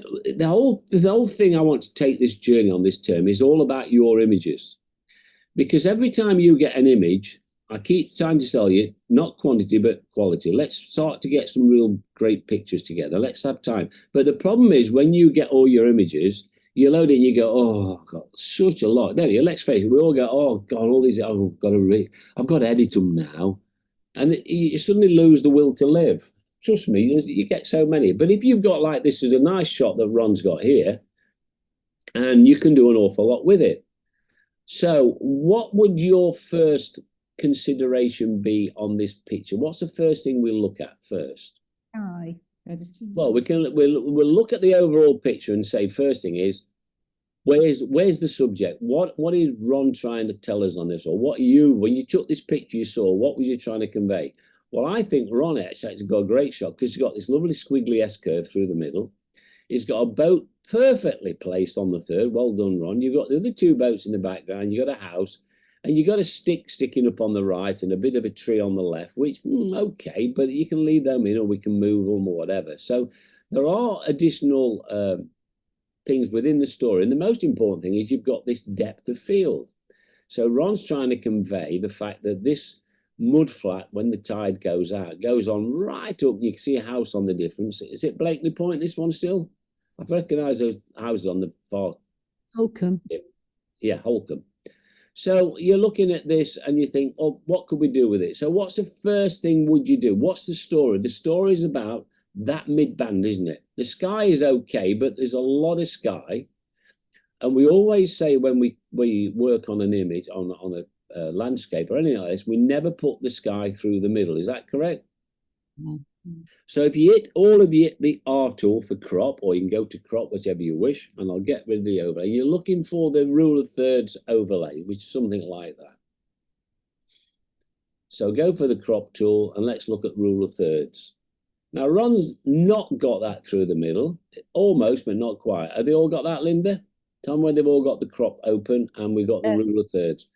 the whole thing I want to take this journey on this term is all about your images. Because every time you get an image, I keep trying to tell you, not quantity, but quality. Let's start to get some real great pictures together. Let's have time. But the problem is when you get all your images, you load it and you go, oh, God, such a lot. Don't you? Let's face it, we all go, oh, God, all these, oh, I've got to edit them now. And you suddenly lose the will to live. Trust me, you get so many. But if you've got like this is a nice shot that Ron's got here, and you can do an awful lot with it. So what would your first consideration be on this picture? What's the first thing we'll look at first? Well, we'll look at the overall picture and say first thing is where's the subject? What is Ron trying to tell us on this? Or what when you took this picture you saw, what was you trying to convey? Well, I think Ron actually got a great shot because he's got this lovely squiggly S-curve through the middle. He's got a boat perfectly placed on the third. Well done, Ron. You've got the other two boats in the background. You've got a house. And you've got a stick sticking up on the right and a bit of a tree on the left, which, okay, but you can leave them in or we can move them or whatever. So there are additional things within the story. And the most important thing is you've got this depth of field. So Ron's trying to convey the fact that this mud flat, when the tide goes out, goes on right up. You can see a house on the difference. Is it Blakely Point, this one still? I've recognised those houses on the far. Holcombe. Yeah, Holcombe. So you're looking at this and you think, oh, what could we do with it? So what's the first thing would you do? What's the story? The story is about that mid-band, isn't it? The sky is okay, but there's a lot of sky. And we always say when we work on an image, on a landscape or anything like this, we never put the sky through the middle. Is that correct? Mm-hmm. So if you hit the R tool for crop, or you can go to crop, whichever you wish, and I'll get rid of the overlay. You're looking for the rule of thirds overlay, which is something like that. So go for the crop tool and let's look at rule of thirds. Now Ron's not got that through the middle, almost, but not quite. Have they all got that, Linda? Tell me when they've all got the crop open and we've got the rule of thirds.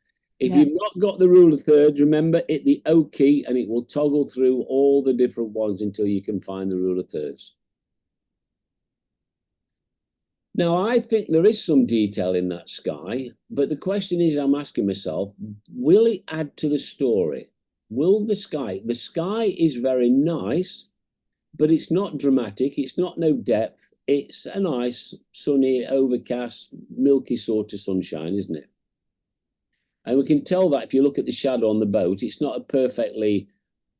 If you've not got the rule of thirds, remember, hit the O key and it will toggle through all the different ones until you can find the rule of thirds. Now, I think there is some detail in that sky, but the question is, I'm asking myself, will it add to the story? Will the sky is very nice, but it's not dramatic. It's not no depth. It's a nice, sunny, overcast, milky sort of sunshine, isn't it? And we can tell that if you look at the shadow on the boat, it's not a perfectly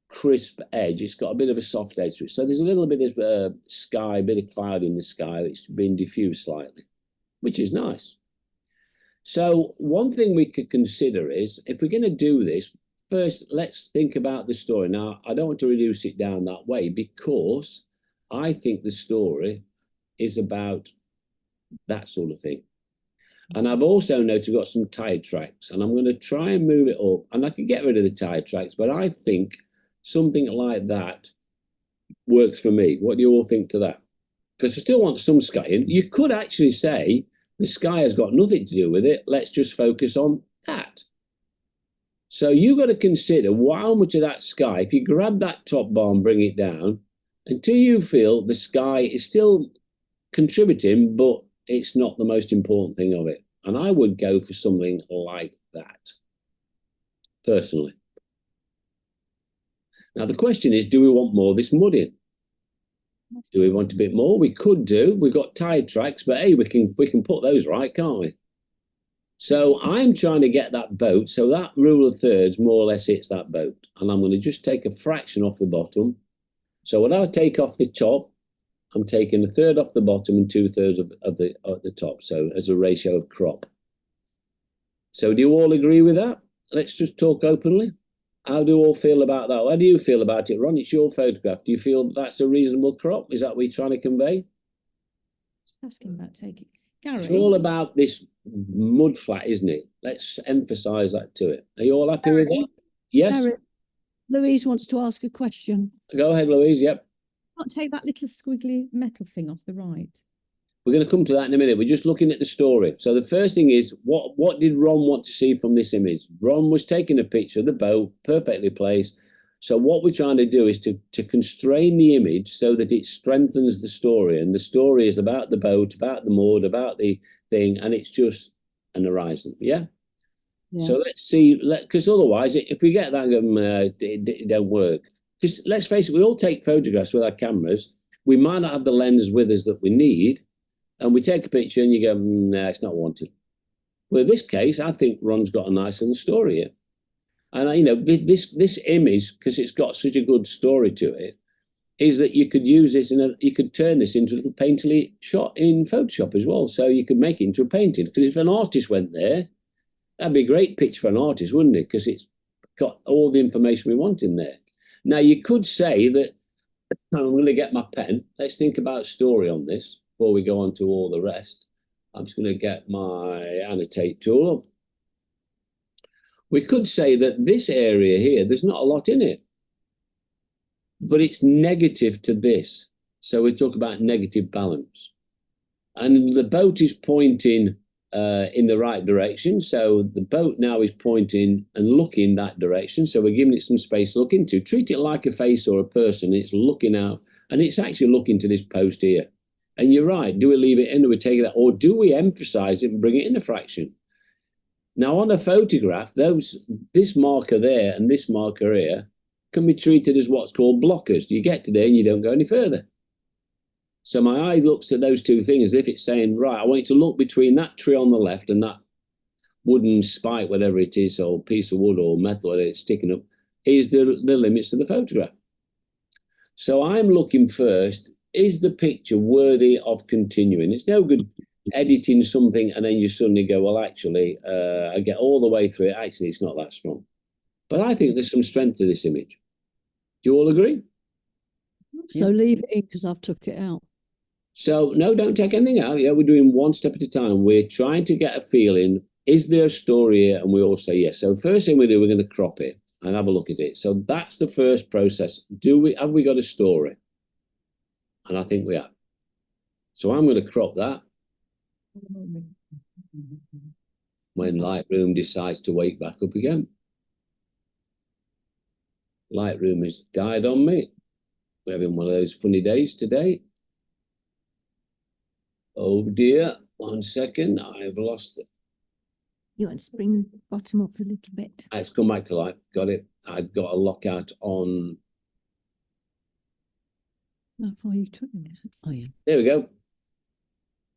crisp edge. It's got a bit of a soft edge to it. So there's a little bit of sky, a bit of cloud in the sky that's been diffused slightly, which is nice. So one thing we could consider is, if we're going to do this, first, let's think about the story. Now, I don't want to reduce it down that way because I think the story is about that sort of thing. And I've also noticed we've got some tide tracks, and I'm going to try and move it up. And I can get rid of the tide tracks, but I think something like that works for me. What do you all think to that? Because I still want some sky in. You could actually say the sky has got nothing to do with it. Let's just focus on that. So you've got to consider how much of that sky, if you grab that top bar and bring it down, until you feel the sky is still contributing, but it's not the most important thing of it. And I would go for something like that, personally. Now, the question is, do we want more of this mud in? Do we want a bit more? We could do. We've got tide tracks, but hey, we can put those right, can't we? So I'm trying to get that boat. So that rule of thirds more or less hits that boat. And I'm going to just take a fraction off the bottom. So when I take off the top, I'm taking a third off the bottom and 2/3 of the top. So as a ratio of crop. So do you all agree with that? Let's just talk openly. How do you all feel about that? How do you feel about it, Ron? It's your photograph. Do you feel that's a reasonable crop? Is that what you're trying to convey? Just asking about taking. Gary. It's all about this mud flat, isn't it? Let's emphasise that to it. Are you all happy with that? Yes? Gary, Louise wants to ask a question. Go ahead, Louise. Yep. Can't take that little squiggly metal thing off the right. We're going to come to that in a minute. We're just looking at the story. So the first thing is, what did Ron want to see from this image? Ron was taking a picture of the boat, perfectly placed. So what we're trying to do is to constrain the image so that it strengthens the story. And the story is about the boat, about the moored, about the thing, and it's just an horizon. Yeah. So let's see, because otherwise, if we get that, it don't work. Because let's face it, we all take photographs with our cameras. We might not have the lens with us that we need, and we take a picture and you go, nah, it's not wanted. Well, in this case, I think Ron's got a nice little story here. And, you know, this image, because it's got such a good story to it, is that you could use this you could turn this into a little painterly shot in Photoshop as well. So you could make it into a painting. Because if an artist went there, that'd be a great pitch for an artist, wouldn't it? Because it's got all the information we want in there. Now, you could say that, I'm going to get my pen. Let's think about story on this before we go on to all the rest. I'm just going to get my annotate tool up. We could say that this area here, there's not a lot in it, but it's negative to this. So we talk about negative balance. And the boat is pointing in the right direction. So the boat now is pointing and looking that direction. So we're giving it some space to look into. Treat it like a face or a person. It's looking out, and it's actually looking to this post here. And you're right. Do we leave it in, or we take it out, or do we emphasize it and bring it in a fraction? Now, on a photograph, this marker there and this marker here can be treated as what's called blockers. You get to there and you don't go any further. So my eye looks at those two things as if it's saying, right, I want you to look between that tree on the left and that wooden spike, whatever it is, or piece of wood or metal that it's sticking up, is the limits of the photograph. So I'm looking first, is the picture worthy of continuing? It's no good editing something and then you suddenly go, well, actually, I get all the way through it. Actually, it's not that strong. But I think there's some strength to this image. Do you all agree? So leave it in because I've took it out. So no, don't take anything out. Yeah, we're doing one step at a time. We're trying to get a feeling, is there a story here? And we all say yes. So first thing we do, we're going to crop it and have a look at it. So that's the first process. Have we got a story? And I think we have. So I'm going to crop that when Lightroom decides to wake back up again. Lightroom has died on me. We're having one of those funny days today. Oh dear, 1 second, I've lost it. You want to bring the bottom up a little bit? It's come back to life, got it. I'd got a lockout on. How far you took it? Oh yeah. There we go.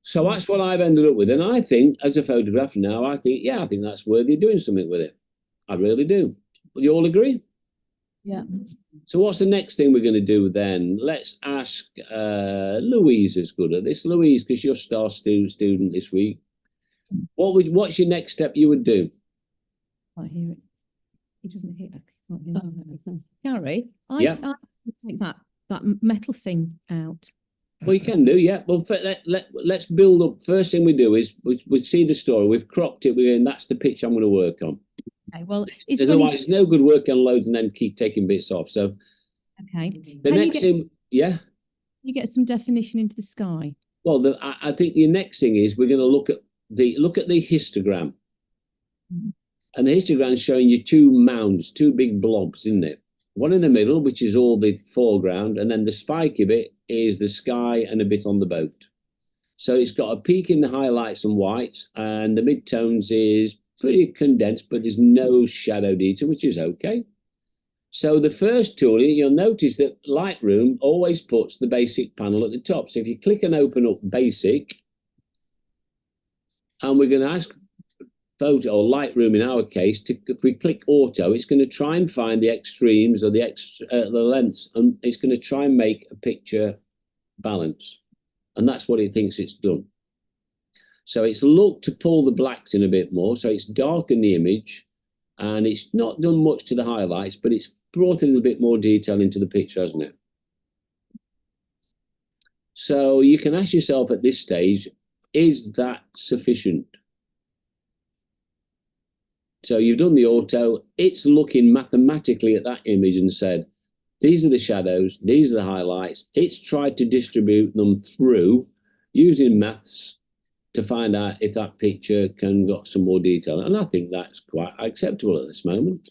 So that's what I've ended up with. And I think, as a photograph now, I think that's worthy of doing something with it. I really do. Will you all agree? Yeah. So what's the next thing we're going to do then? Let's ask Louise is good at this. Louise, because you're star student this week. What's your next step you would do? I hear it. He doesn't hear it. Gary, I take that metal thing out. Well, you can do, yeah. Well, let's build up. First thing we do is we see the story. We've cropped it. And that's the picture I'm going to work on. Okay, well, otherwise, it's no good working on loads and then keep taking bits off. So, okay. The next thing, yeah. You get some definition into the sky. Well, I think the next thing is we're going to look at the histogram, and the histogram is showing you two mounds, two big blobs, isn't it? One in the middle, which is all the foreground, and then the spiky bit is the sky and a bit on the boat. So it's got a peak in the highlights and whites, and the midtones is pretty condensed, but there's no shadow detail, which is okay. So the first tool, you'll notice that Lightroom always puts the basic panel at the top. So if you click and open up basic, and we're going to ask Photo or Lightroom in our case, if we click auto, it's going to try and find the extremes or the lengths, and it's going to try and make a picture balance. And that's what it thinks it's done. So it's looked to pull the blacks in a bit more. So it's darkened the image, and it's not done much to the highlights, but it's brought a little bit more detail into the picture, hasn't it? So you can ask yourself at this stage, is that sufficient? So you've done the auto, it's looking mathematically at that image and said, these are the shadows, these are the highlights. It's tried to distribute them through using maths to find out if that picture can got some more detail. And I think that's quite acceptable at this moment.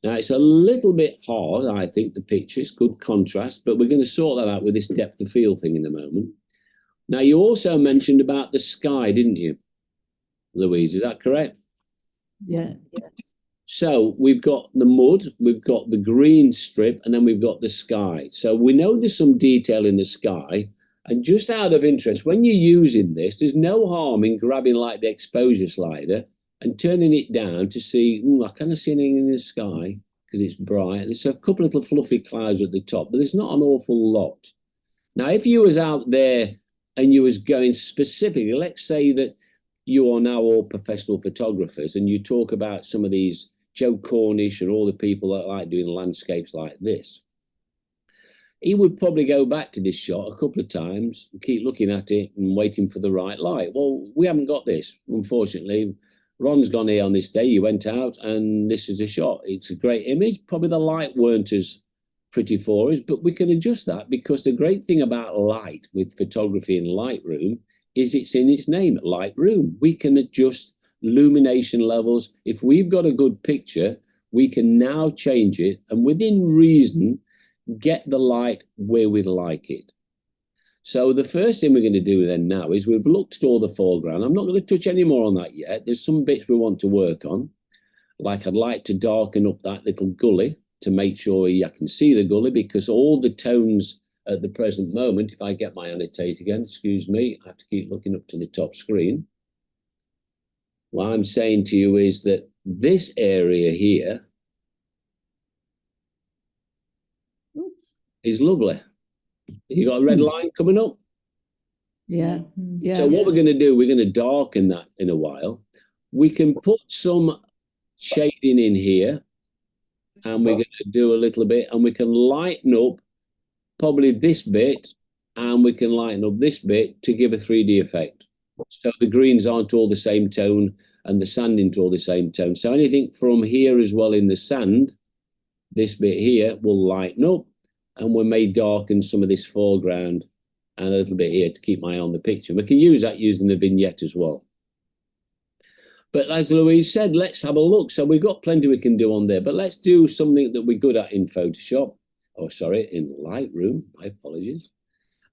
Now, it's a little bit hard, I think, the picture. It's good contrast, but we're going to sort that out with this depth of field thing in a moment. Now, you also mentioned about the sky, didn't you, Louise? Is that correct? Yeah. Yes. So we've got the mud, we've got the green strip, and then we've got the sky. So we know there's some detail in the sky. And just out of interest, when you're using this, there's no harm in grabbing like the exposure slider and turning it down to see, I kind of see anything in the sky because it's bright. There's a couple of little fluffy clouds at the top, but there's not an awful lot. Now, if you was out there and you was going specifically, let's say that you are now all professional photographers and you talk about some of these Joe Cornish and all the people that like doing landscapes like this, he would probably go back to this shot a couple of times and keep looking at it and waiting for the right light. Well, we haven't got this, unfortunately. Ron's gone here on this day. He went out and this is a shot. It's a great image. Probably the light weren't as pretty for us, but we can adjust that because the great thing about light with photography in Lightroom is it's in its name, Lightroom. We can adjust illumination levels. If we've got a good picture, we can now change it and within reason, get the light where we'd like it. So the first thing we're going to do then now is we've looked at all the foreground. I'm not going to touch any more on that yet. There's some bits we want to work on. Like I'd like to darken up that little gully to make sure I can see the gully because all the tones at the present moment, if I get my annotate again, excuse me, I have to keep looking up to the top screen. What I'm saying to you is that this area here is lovely. You got a red line coming up? Yeah. Yeah. So what we're going to do, we're going to darken that in a while. We can put some shading in here and we're going to do a little bit and we can lighten up probably this bit and we can lighten up this bit to give a 3D effect. So the greens aren't all the same tone and the sand isn't all the same tone. So anything from here as well in the sand, this bit here will lighten up. And we may darken some of this foreground and a little bit here to keep my eye on the picture. We can use that using the vignette as well. But as Louise said, let's have a look. So we've got plenty we can do on there, but let's do something that we're good at in Photoshop. Oh, sorry, in Lightroom, my apologies.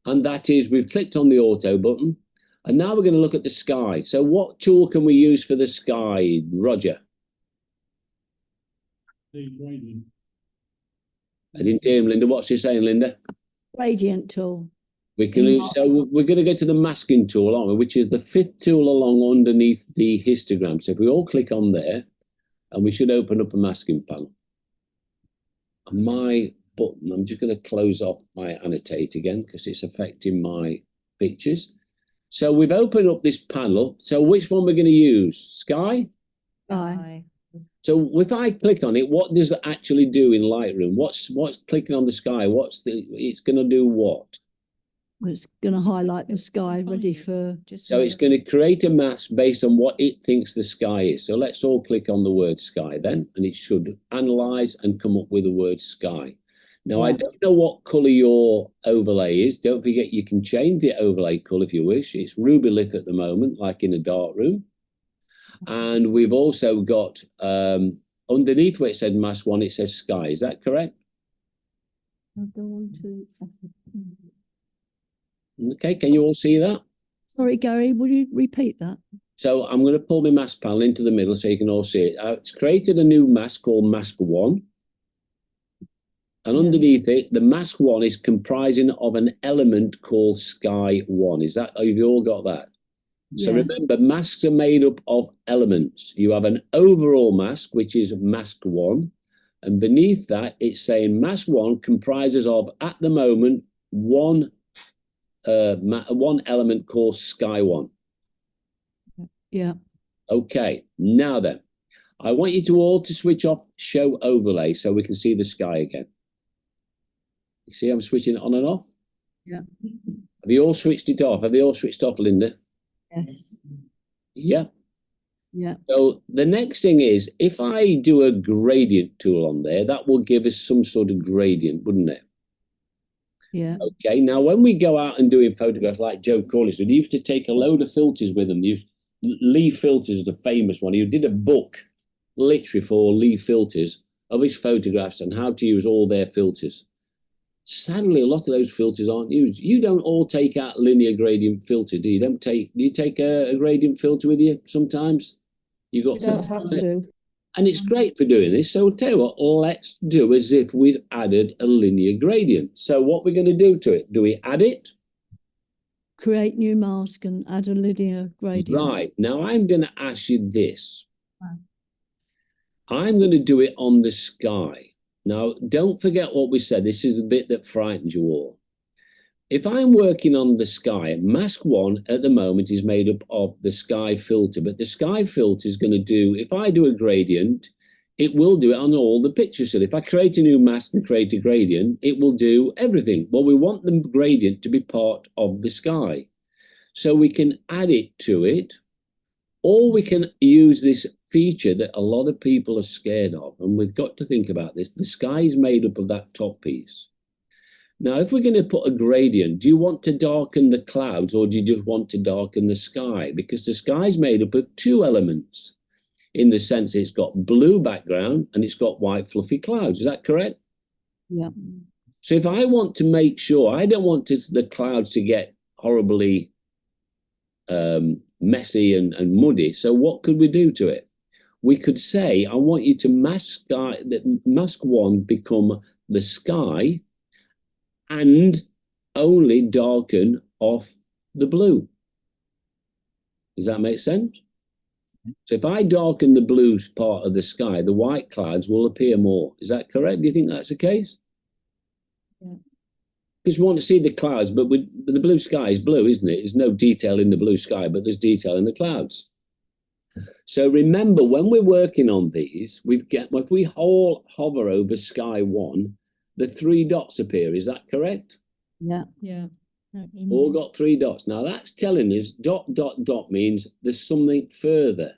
And that is we've clicked on the auto button and now we're going to look at the sky. So what tool can we use for the sky, Roger? The gradient. I didn't hear him, Linda. What's he saying, Linda? Gradient tool. We can use, so we're going to go to the masking tool, aren't we? Which is the fifth tool along underneath the histogram. So if we all click on there, and we should open up a masking panel. And my button, I'm just going to close off my annotate again because it's affecting my pictures. So we've opened up this panel. So which one we're going to use? Sky? Sky. So if I click on it, what does it actually do in Lightroom? What's clicking on the sky? It's going to do what? Well, it's going to highlight the sky ready for. So it's going to create a mask based on what it thinks the sky is. So let's all click on the word sky then, and it should analyze and come up with the word sky. Now, I don't know what color your overlay is. Don't forget you can change the overlay color if you wish. It's ruby lit at the moment, like in a dark room. And we've also got underneath where it said mask 1, it says sky. Is that correct? I'll go on to. Okay, can you all see that? Sorry, Gary, will you repeat that? So I'm going to pull my mask panel into the middle so you can all see it. It's created a new mask called mask 1. And underneath it, the mask 1 is comprising of an element called sky 1. Have you all got that? So remember, masks are made up of elements. You have an overall mask, which is mask 1. And beneath that, it's saying mask 1 comprises of, at the moment, one element called sky 1. Yeah. Okay, now then, I want you to all to switch off show overlay so we can see the sky again. You see I'm switching it on and off? Yeah. Have you all switched it off? Have they all switched off, Linda? Yes. Yeah. Yeah. So the next thing is, if I do a gradient tool on there, that will give us some sort of gradient, wouldn't it? Yeah. Okay, now when we go out and doing photographs like Joe Cornish, he used to take a load of filters with him. Lee Filters is a famous one. He did a book literally for Lee Filters of his photographs and how to use all their filters. Sadly, a lot of those filters aren't used. You don't all take out linear gradient filters, do you? Do you take a gradient filter with you sometimes? You got You don't have to. and it's great for doing this. So I'll tell you what, let's do as if we'd added a linear gradient. So what we're going to do to it, do we add it? Create new mask and add a linear gradient. Right. Now I'm going to ask you this. I'm going to do it on the sky. Now, don't forget what we said. This is the bit that frightens you all. If I'm working on the sky, mask 1 at the moment is made up of the sky filter, but the sky filter is going to do, if I do a gradient, it will do it on all the pictures. So if I create a new mask and create a gradient, it will do everything. Well, we want the gradient to be part of the sky. So we can add it to it, or we can use this feature that a lot of people are scared of, and we've got to think about this. The sky is made up of that top piece. Now, if we're going to put a gradient, do you want to darken the clouds or do you just want to darken the sky? Because the sky is made up of 2 elements, in the sense it's got blue background and it's got white fluffy clouds. Is that correct? Yeah. So if I want to make sure, I don't want the clouds to get horribly messy and muddy. So what could we do to it? We could say, I want you to mask 1 become the sky and only darken off the blue. Does that make sense? So if I darken the blue part of the sky, the white clouds will appear more. Is that correct? Do you think that's the case? Yeah. Because we want to see the clouds, but the blue sky is blue, isn't it? There's no detail in the blue sky, but there's detail in the clouds. So remember, when we're working on these, if we hover over sky 1, the 3 dots appear. Is that correct? Yeah. Yeah. All got 3 dots. Now that's telling us dot, dot, dot means there's something further.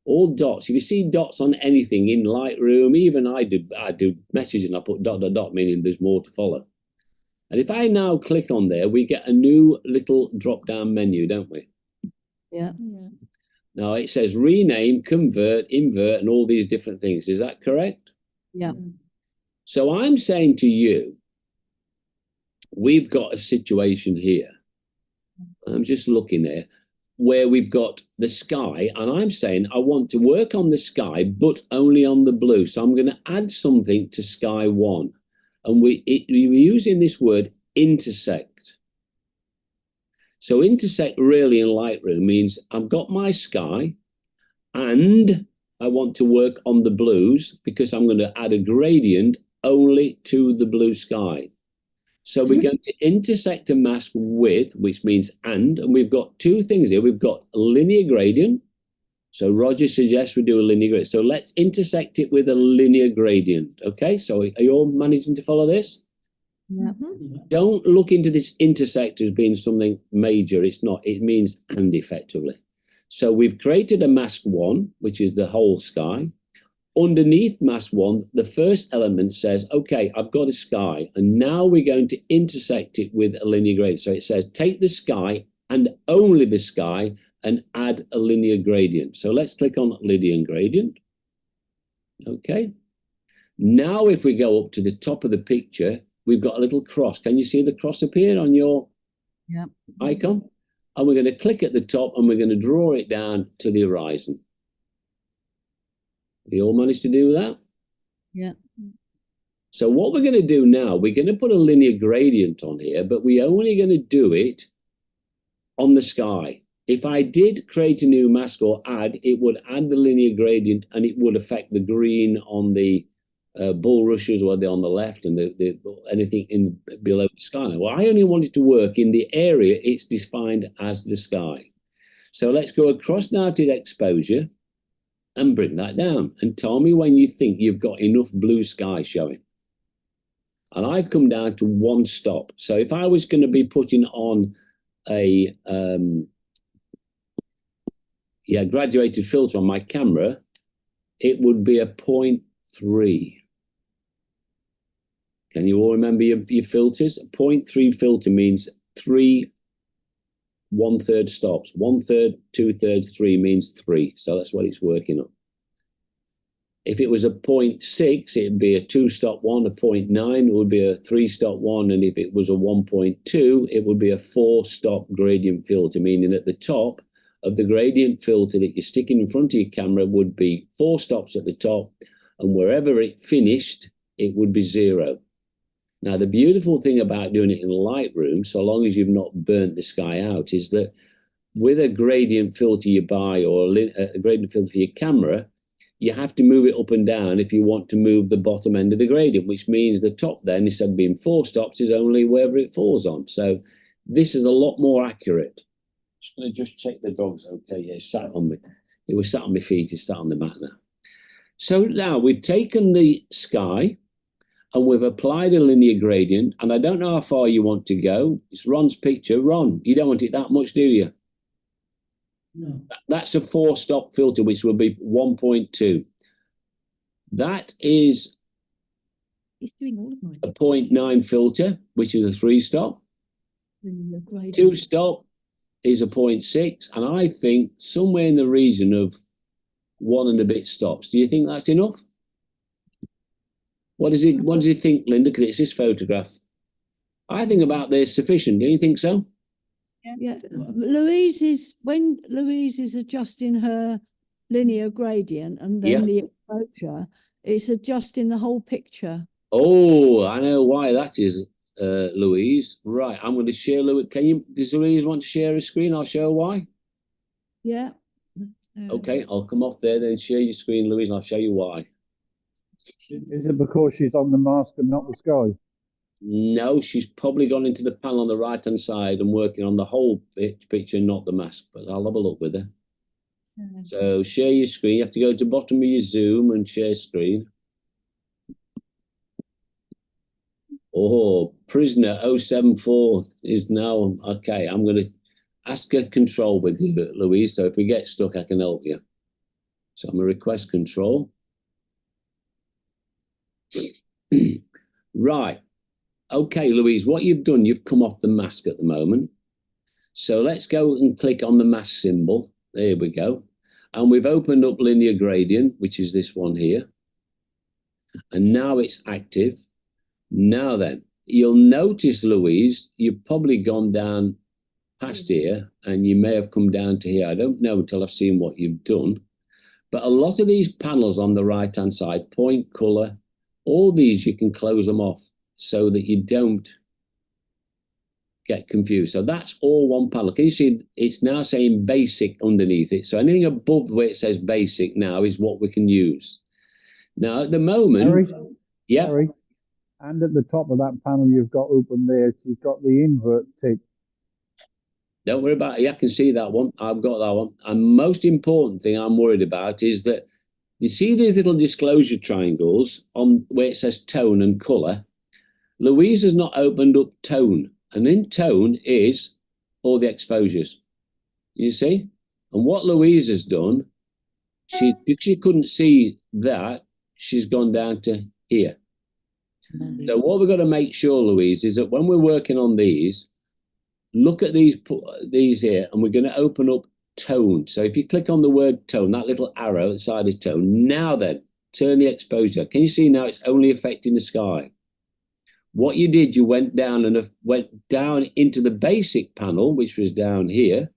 All dots. If you see dots on anything in Lightroom, even I do messaging, I put dot, dot, dot, meaning there's more to follow. And if I now click on there, we get a new little drop-down menu, don't we? Yeah. Yeah. Now it says rename, convert, invert, and all these different things. Is that correct? Yeah. So I'm saying to you, we've got a situation here. I'm just looking there where we've got the sky, and I'm saying I want to work on the sky, but only on the blue. So I'm going to add something to sky 1. And we're using this word intersect. So intersect really in Lightroom means I've got my sky and I want to work on the blues because I'm going to add a gradient only to the blue sky. So we're going to intersect a mask with, which means and we've got 2 things here. We've got a linear gradient. So Roger suggests we do a linear gradient. So let's intersect it with a linear gradient. Okay, so are you all managing to follow this? Yeah. Don't look into this intersect as being something major. It's not. It means and effectively. So we've created a mask 1, which is the whole sky. Underneath mask 1, the first element says, okay, I've got a sky, and now we're going to intersect it with a linear gradient. So it says, take the sky and only the sky and add a linear gradient. So let's click on linear gradient. Okay. Now, if we go up to the top of the picture, we've got a little cross. Can you see the cross appear on your icon? And we're going to click at the top and we're going to draw it down to the horizon. We all managed to do that? Yeah. So what we're going to do now, we're going to put a linear gradient on here, but we're only going to do it on the sky. If I did create a new mask or add, it would add the linear gradient and it would affect the green on the bulrushes or on the left and anything in below the sky. Well, I only want it to work in the area it's defined as the sky. So let's go across now to the exposure and bring that down and tell me when you think you've got enough blue sky showing. And I've come down to 1 stop. So if I was going to be putting on a graduated filter on my camera, it would be a 0.3. Can you all remember your filters? A 0.3 filter means 3 1/3 stops. 1/3, 2/3, 3 means 3. So that's what it's working on. If it was a 0.6, it'd be a 2-stop one. A 0.9 would be a 3-stop one. And if it was a 1.2, it would be a 4-stop gradient filter, meaning at the top of the gradient filter that you're sticking in front of your camera would be 4 stops at the top, and wherever it finished, it would be 0. Now, the beautiful thing about doing it in Lightroom, so long as you've not burnt the sky out, is that with a gradient filter you buy or a gradient filter for your camera, you have to move it up and down if you want to move the bottom end of the gradient, which means the top then, instead of being 4 stops, is only wherever it falls on. So this is a lot more accurate. Just going to just check the dogs. Okay, yeah, it's sat on me. It was sat on my feet, it's sat on the mat now. So now we've taken the sky and we've applied a linear gradient, and I don't know how far you want to go. It's Ron's picture. Ron, you don't want it that much, do you? No. That's a 4-stop filter, which will be 1.2. That is It's doing all of mine. a 0.9 filter, which is a 3-stop. 2-stop is a 0.6, and I think somewhere in the region of 1 and a bit stops. Do you think that's enough? What does it think, Linda? Because it's this photograph. I think about this sufficient. Do you think so? Yeah, when Louise is adjusting her linear gradient and then the exposure, it's adjusting the whole picture. Oh, I know why that is, Louise. Right, I'm going to share Louise. Does Louise want to share a screen? I'll show her why. Yeah. Okay, I'll come off there, then share your screen, Louise, and I'll show you why. Is it because she's on the mask and not the sky? No, she's probably gone into the panel on the right-hand side and working on the whole picture, not the mask, but I'll have a look with her. So share your screen. You have to go to the bottom of your Zoom and share screen. Oh, prisoner 074 is now, okay, I'm going to ask a control with you, Louise, so if we get stuck, I can help you. So I'm going to request control. Right. Okay, Louise, what you've done, you've come off the mask at the moment. So let's go and click on the mask symbol. There we go. And we've opened up linear gradient, which is this one here. And now it's active. Now then, you'll notice, Louise, you've probably gone down past here and you may have come down to here. I don't know until I've seen what you've done. But a lot of these panels on the right-hand side, point, color, all these, you can close them off so that you don't get confused. So that's all one panel. Can you see it's now saying basic underneath it? So anything above where it says basic now is what we can use. Now at the moment, Harry, and at the top of that panel you've got open there, she's got the invert tick. Don't worry about it. I can see that one. I've got that one. And most important thing I'm worried about is that you see these little disclosure triangles on where it says tone and color. Louise has not opened up tone, and in tone is all the exposures. You see? And what Louise has done, because she couldn't see that, she's gone down to here. So what we've got to make sure, Louise, is that when we're working on these, look at these here, and we're going to open up tone. So if you click on the word tone, that little arrow at the side is tone. Now then, turn the exposure. Can you see now it's only affecting the sky? What you did, you went down into the basic panel, which was down here,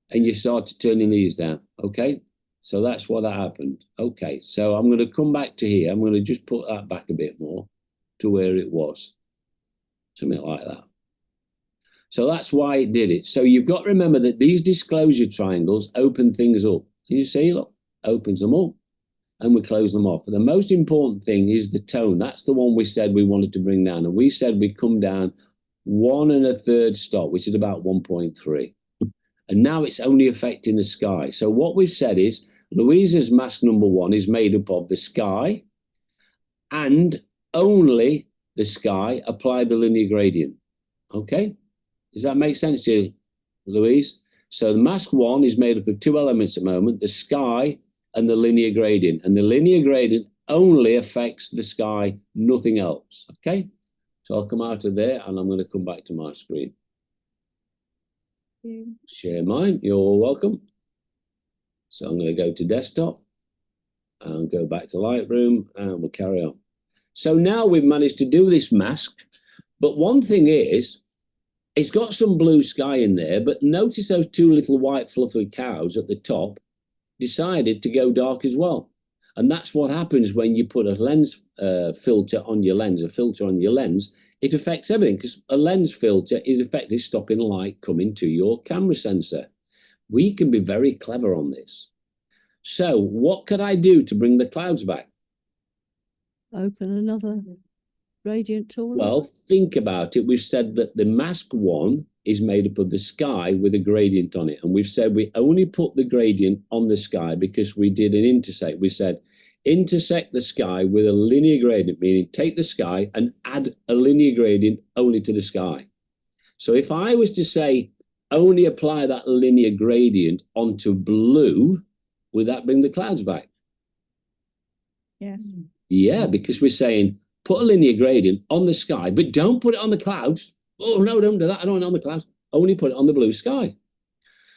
and you started turning these down. Okay, so that's what that happened. Okay, so I'm going to come back to here. I'm going to just put that back a bit more to where it was, something like that. So that's why it did it. So you've got to remember that these disclosure triangles open things up. You see, look, opens them up. And we close them off. But the most important thing is the tone. That's the one we said we wanted to bring down. And we said we'd come down 1 1/3 stop, which is about 1.3. And now it's only affecting the sky. So what we've said is Louisa's mask number 1 is made up of the sky and only the sky. Apply the linear gradient. Okay? Does that make sense to you, Louise? So the mask 1 is made up of 2 elements at the moment, the sky and the linear gradient. And the linear gradient only affects the sky, nothing else. Okay? So I'll come out of there and I'm going to come back to my screen. Share mine. You're welcome. So I'm going to go to desktop and go back to Lightroom and we'll carry on. So now we've managed to do this mask, but one thing is, it's got some blue sky in there, but notice those two little white fluffy clouds at the top decided to go dark as well. And that's what happens when you put a lens filter on your lens, it affects everything, because a lens filter is effectively stopping light coming to your camera sensor. We can be very clever on this. So what could I do to bring the clouds back? Open another gradient tool. Well, think about it. We've said that the mask one is made up of the sky with a gradient on it. And we've said we only put the gradient on the sky because we did an intersect. We said intersect the sky with a linear gradient, meaning take the sky and add a linear gradient only to the sky. So if I was to say only apply that linear gradient onto blue, would that bring the clouds back? Yes. Yeah, because we're saying put a linear gradient on the sky, but don't put it on the clouds. Oh, no, don't do that. I don't want it on the clouds. Only put it on the blue sky.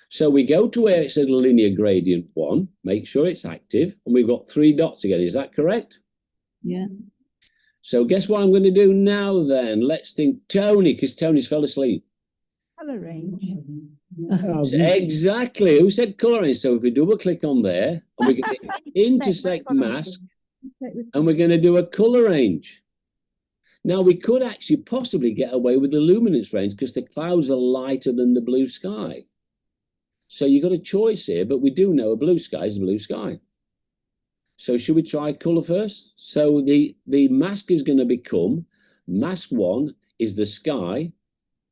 So we go to where it says linear gradient 1, make sure it's active, and we've got 3 dots again. Is that correct? Yeah. So guess what I'm going to do now then? Let's think Tony, because Tony's fell asleep. Colour range. Exactly. Who said colour range? So if we double click on there, and we're going to intersect mask, and we're going to do a colour range. Now, we could actually possibly get away with the luminance range because the clouds are lighter than the blue sky. So you've got a choice here, but we do know a blue sky is a blue sky. So should we try colour first? So the mask is going to become, mask 1 is the sky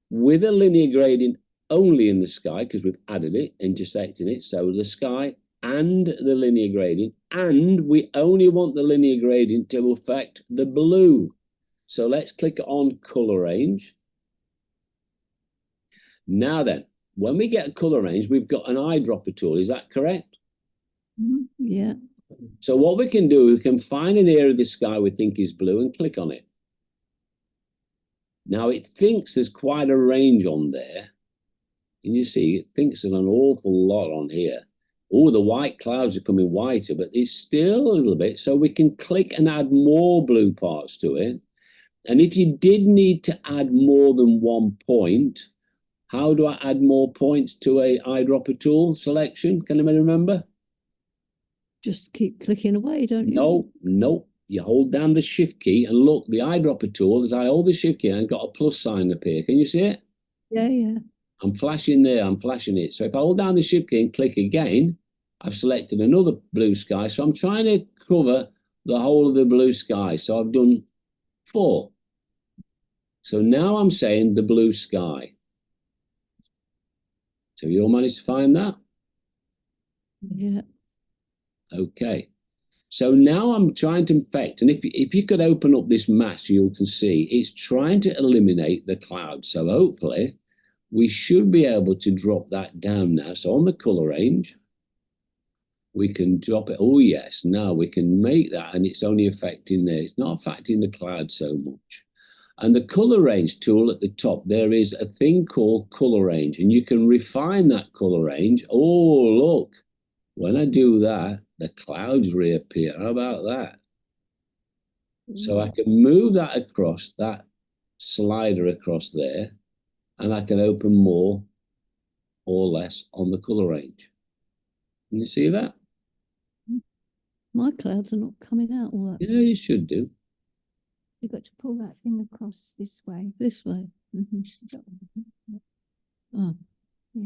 with a linear gradient only in the sky because we've added it, intersecting it. So the sky and the linear gradient, and we only want the linear gradient to affect the blue. So let's click on colour range. Now then, when we get a colour range, we've got an eyedropper tool. Is that correct? Yeah. So what we can do, we can find an area of the sky we think is blue and click on it. Now it thinks there's quite a range on there. Can you see? It thinks there's an awful lot on here. Oh, the white clouds are coming whiter, but it's still a little bit. So we can click and add more blue parts to it. And if you did need to add more than 1 point, how do I add more points to a eyedropper tool selection? Can anybody remember? Just keep clicking away, don't you? No. You hold down the shift key and look, the eyedropper tool, as I hold the shift key, I've got a plus sign up here. Can you see it? Yeah, yeah. I'm flashing there, I'm flashing it. So if I hold down the shift key and click again, I've selected another blue sky. So I'm trying to cover the whole of the blue sky. So I've done 4. So now I'm saying the blue sky. So you all managed to find that? Yeah. Okay. So now I'm trying to affect, and if you could open up this mask, you can see it's trying to eliminate the cloud. So hopefully we should be able to drop that down now. So on the color range, we can drop it. Oh yes, now we can make that, and it's only affecting there. It's not affecting the cloud so much. And the color range tool at the top, there is a thing called color range, and you can refine that color range. Oh, look, when I do that, the clouds reappear. How about that? So I can move that across, that slider across there, and I can open more or less on the color range. Can you see that? My clouds are not coming out all that. Yeah, you should do. You've got to pull that thing across this way. This way. Oh. Yeah.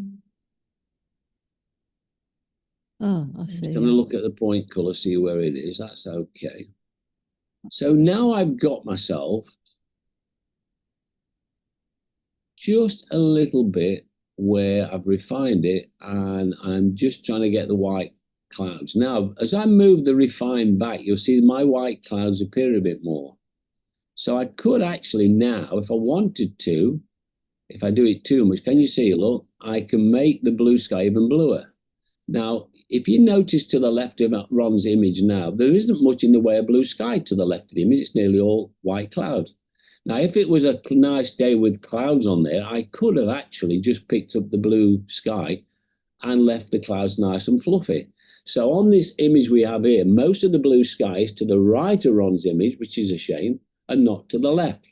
Oh, I see. Just going to look at the point color, see where it is. That's okay. So now I've got myself just a little bit where I've refined it, and I'm just trying to get the white clouds. Now, as I move the refine back, you'll see my white clouds appear a bit more. So I could actually now, if I wanted to, if I do it too much, can you see, look, I can make the blue sky even bluer. Now, if you notice to the left of Ron's image now, there isn't much in the way of blue sky to the left of the image. It's nearly all white cloud. Now, if it was a nice day with clouds on there, I could have actually just picked up the blue sky and left the clouds nice and fluffy. So on this image we have here, most of the blue sky is to the right of Ron's image, which is a shame, and not to the left.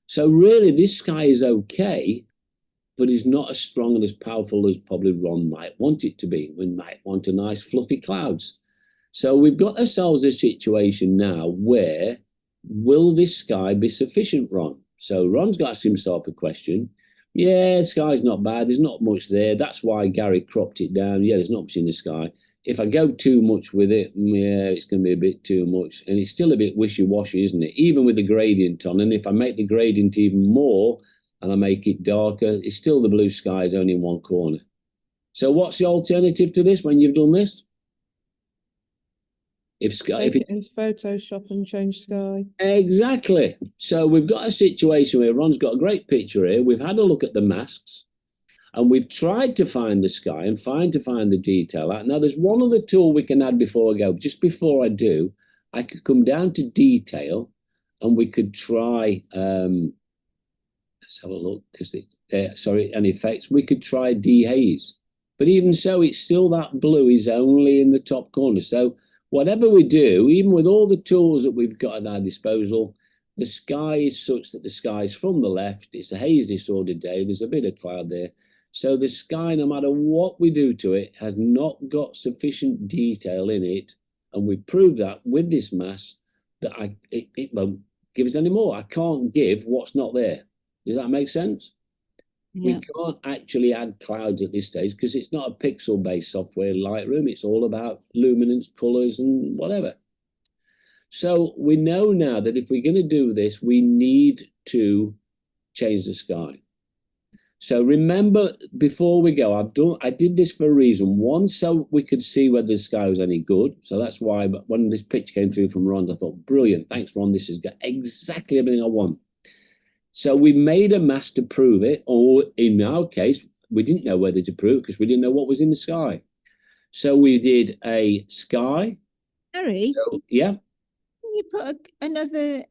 So really this sky is okay, but is not as strong and as powerful as probably Ron might want it to be. We might want a nice fluffy clouds. So we've got ourselves a situation now where, will this sky be sufficient, Ron? So Ron's got to ask himself a question. Yeah, the sky's not bad. There's not much there. That's why Gary cropped it down. Yeah, there's not much in the sky. If I go too much with it, yeah, it's going to be a bit too much. And it's still a bit wishy-washy, isn't it? Even with the gradient on. And if I make the gradient even more and I make it darker, it's still the blue sky is only in one corner. So what's the alternative to this when you've done this? Take it into Photoshop and change sky. Exactly. So we've got a situation where Ron's got a great picture here. We've had a look at the masks and we've tried to find the sky and find the detail out. Now there's one other tool we can add before I go. Just before I do, I could come down to detail and we could try, let's have a look, because and effects, we could try dehaze. But even so, it's still that blue is only in the top corner. So whatever we do, even with all the tools that we've got at our disposal, the sky is such that the sky is from the left. It's a hazy sort of day. There's a bit of cloud there. So the sky, no matter what we do to it, has not got sufficient detail in it. And we prove that with this mask that it won't give us any more. I can't give what's not there. Does that make sense? Yeah. We can't actually add clouds at this stage because it's not a pixel-based software, Lightroom. It's all about luminance, colors, and whatever. So we know now that if we're going to do this, we need to change the sky. So remember, before we go, I did this for a reason. One, so we could see whether the sky was any good. So that's why when this picture came through from Ron, I thought, brilliant, thanks, Ron. This has got exactly everything I want. So we made a mask to prove it, or in our case, we didn't know whether to prove it because we didn't know what was in the sky. So we did a sky. Harry? So, yeah. Can you put another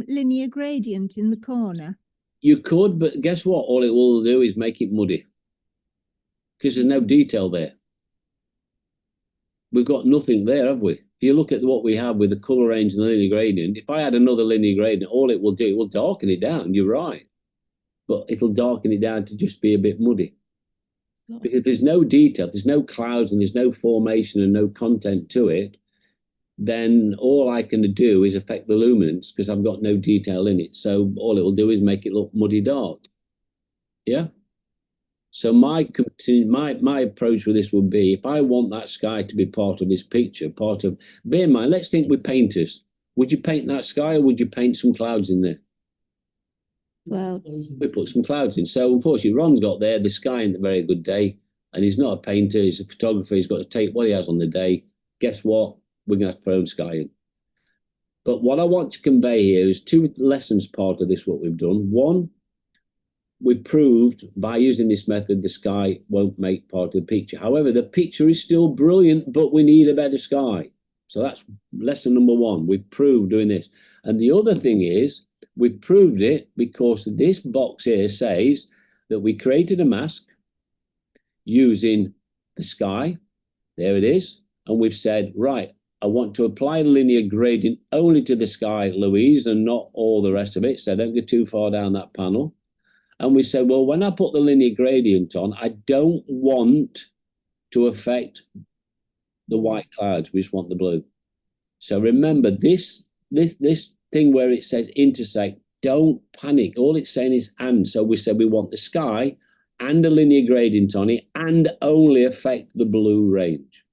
linear gradient in the corner? You could, but guess what? All it will do is make it muddy because there's no detail there. We've got nothing there, have we? If you look at what we have with the color range and the linear gradient, if I add another linear gradient, all it will do, it will darken it down. You're right. But it'll darken it down to just be a bit muddy. Because there's no detail, there's no clouds and there's no formation and no content to it, then all I can do is affect the luminance because I've got no detail in it. So all it will do is make it look muddy dark. Yeah? So my approach with this would be, if I want that sky to be part of this picture, bear in mind, let's think we're painters. Would you paint that sky or would you paint some clouds in there? Clouds. We put some clouds in. So unfortunately, Ron's got there, the sky ain't a very good day, and he's not a painter, he's a photographer, he's got to take what he has on the day. Guess what? We're going to have to put our own sky in. But what I want to convey here is two lessons part of this, what we've done. One, we proved by using this method, the sky won't make part of the picture. However, the picture is still brilliant, but we need a better sky. So that's lesson number one. We proved doing this. And the other thing is, we proved it because this box here says that we created a mask using the sky. There it is. And we've said, right, I want to apply linear gradient only to the sky, Louise, and not all the rest of it. So don't get too far down that panel. And we said, well, when I put the linear gradient on, I don't want to affect the white clouds. We just want the blue. So remember this thing where it says intersect, don't panic. All it's saying is and. So we said we want the sky and a linear gradient on it and only affect the blue range.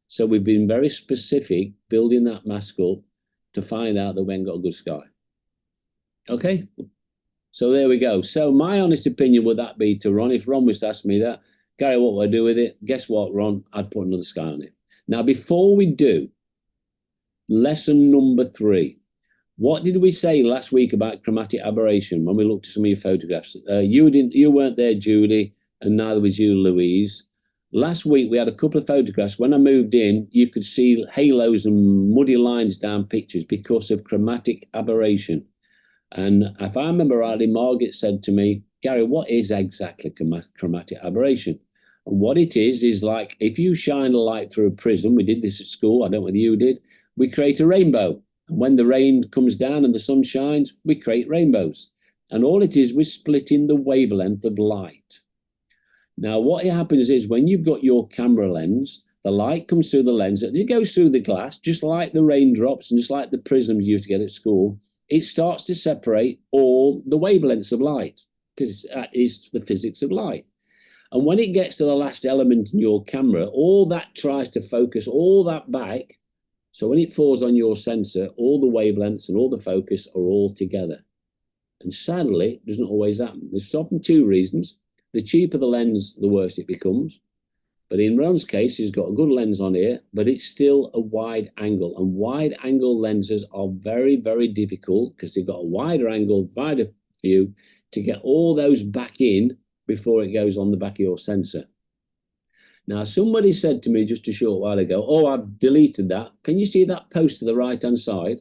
So we've been very specific building that mask up to find out that we ain't got a good sky. Okay? So there we go. So my honest opinion would that be to Ron, if Ron was to ask me that, Gary, what would I do with it? Guess what, Ron? I'd put another sky on it. Now, before we do, lesson number 3. What did we say last week about chromatic aberration when we looked at some of your photographs? You weren't there, Julie, and neither was you, Louise. Last week, we had a couple of photographs. When I moved in, you could see halos and muddy lines down pictures because of chromatic aberration. And if I remember rightly, Margaret said to me, Gary, what is exactly chromatic aberration? And what it is like if you shine a light through a prism, we did this at school, I don't know whether you did, we create a rainbow. And when the rain comes down and the sun shines, we create rainbows. And all it is, we're splitting the wavelength of light. Now, what happens is when you've got your camera lens, the light comes through the lens, as it goes through the glass, just like the raindrops and just like the prisms you used to get at school, it starts to separate all the wavelengths of light, because that is the physics of light. And when it gets to the last element in your camera, all that tries to focus all that back. So when it falls on your sensor, all the wavelengths and all the focus are all together. And sadly, it doesn't always happen. There's often two reasons. The cheaper the lens, the worse it becomes. But in Ron's case, he's got a good lens on here, but it's still a wide angle. And wide angle lenses are very, very difficult because they've got a wider angle, wider view to get all those back in before it goes on the back of your sensor. Now, somebody said to me just a short while ago, oh, I've deleted that. Can you see that post to the right-hand side?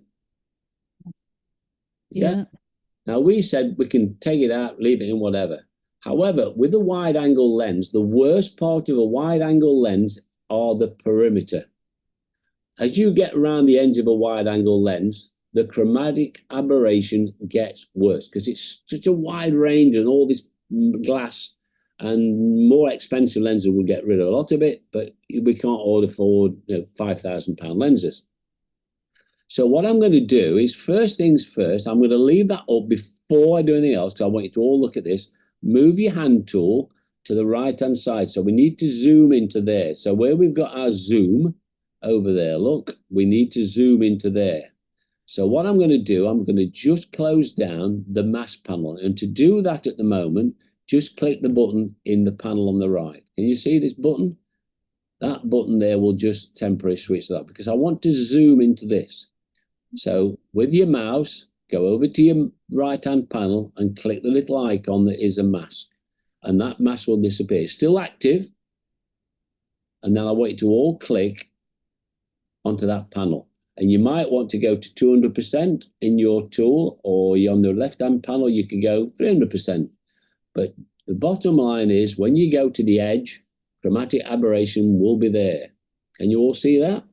Yeah. Now, we said we can take it out, leave it in, whatever. However, with a wide-angle lens, the worst part of a wide-angle lens are the perimeter. As you get around the edge of a wide-angle lens, the chromatic aberration gets worse because it's such a wide range and all this glass, and more expensive lenses will get rid of a lot of it, but we can't all afford £5,000 lenses. So what I'm going to do is, first things first, I'm going to leave that up before I do anything else, because I want you to all look at this. Move your hand tool to the right-hand side. So we need to zoom into there. So where we've got our zoom over there, look, we need to zoom into there. So what I'm going to do, I'm going to just close down the mask panel. And to do that at the moment, just click the button in the panel on the right. Can you see this button? That button there will just temporarily switch that, because I want to zoom into this. So with your mouse, go over to your right-hand panel and click the little icon that is a mask. And that mask will disappear. It's still active. And then I want you to all click onto that panel. And you might want to go to 200% in your tool, or on the left-hand panel, you can go 300%. But the bottom line is, when you go to the edge, chromatic aberration will be there. Can you all see that?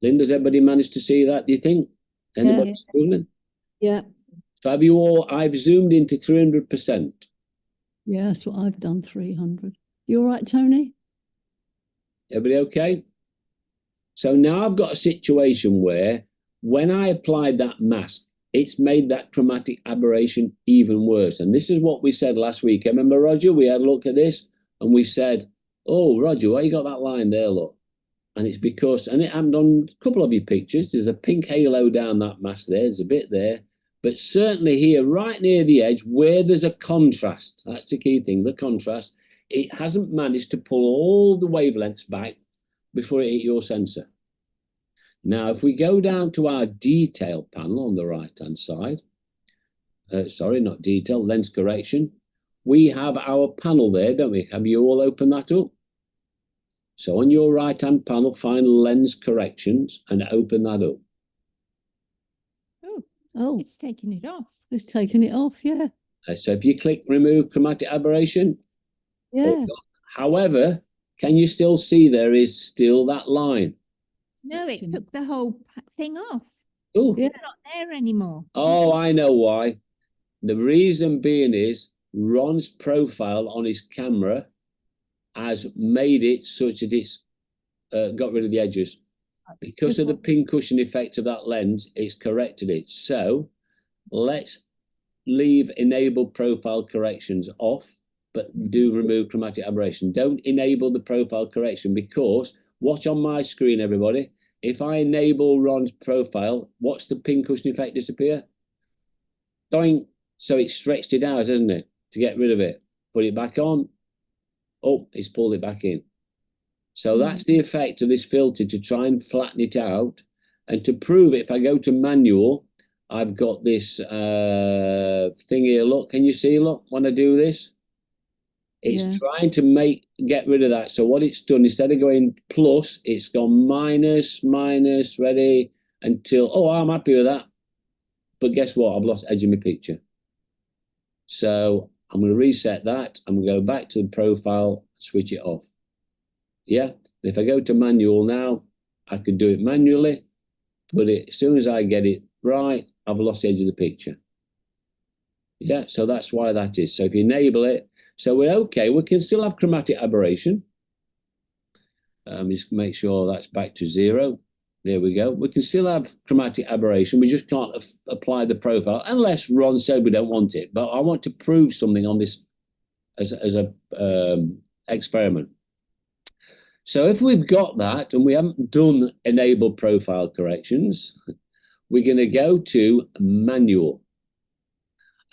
Lynn, does everybody manage to see that, do you think? Anybody struggling? Yeah. So have you all, I've zoomed into 300%. Yeah, that's what I've done, 300. You all right, Tony? Everybody okay? So now I've got a situation where when I applied that mask, it's made that chromatic aberration even worse. And this is what we said last week. Remember, Roger, we had a look at this and we said, oh, Roger, why you got that line there, look? And it's because, and it happened on a couple of your pictures, there's a pink halo down that mask there, there's a bit there. But certainly here, right near the edge, where there's a contrast, that's the key thing, the contrast, it hasn't managed to pull all the wavelengths back before it hit your sensor. Now, if we go down to our detail panel on the right-hand side, sorry, not detail, lens correction, we have our panel there, don't we? Have you all opened that up? So on your right-hand panel, find lens corrections and open that up. Oh, it's taking it off. It's taken it off, yeah. So if you click remove chromatic aberration, Yeah. however, can you still see there is still that line? No, it took the whole thing off. Oh, Yeah. It's not there anymore. oh, I know why. The reason being is Ron's profile on his camera has made it such that it's got rid of the edges. Because of the pincushion effect of that lens, it's corrected it. So let's leave enable profile corrections off, but do remove chromatic aberration. Don't enable the profile correction, because watch on my screen, everybody. If I enable Ron's profile, watch the pincushion effect disappear. Doing. So it stretched it out, hasn't it? To get rid of it. Put it back on. Oh, it's pulled it back in. So that's the effect of this filter, to try and flatten it out. And to prove it, if I go to manual, I've got this thing here. Look, can you see, look, when I do this? It's trying to get rid of that. So what it's done, instead of going plus, it's gone minus, minus, ready, until, oh, I'm happy with that. But guess what? I've lost edge of my picture. So I'm going to reset that. I'm going to go back to the profile, switch it off. Yeah. If I go to manual now, I can do it manually, but as soon as I get it right, I've lost the edge of the picture. Yeah, so that's why that is. So if you enable it, so we're okay. We can still have chromatic aberration. Just make sure that's back to 0. There we go. We can still have chromatic aberration. We just can't apply the profile unless Ron said we don't want it. But I want to prove something on this as a experiment. So if we've got that and we haven't done enable profile corrections, we're going to go to manual.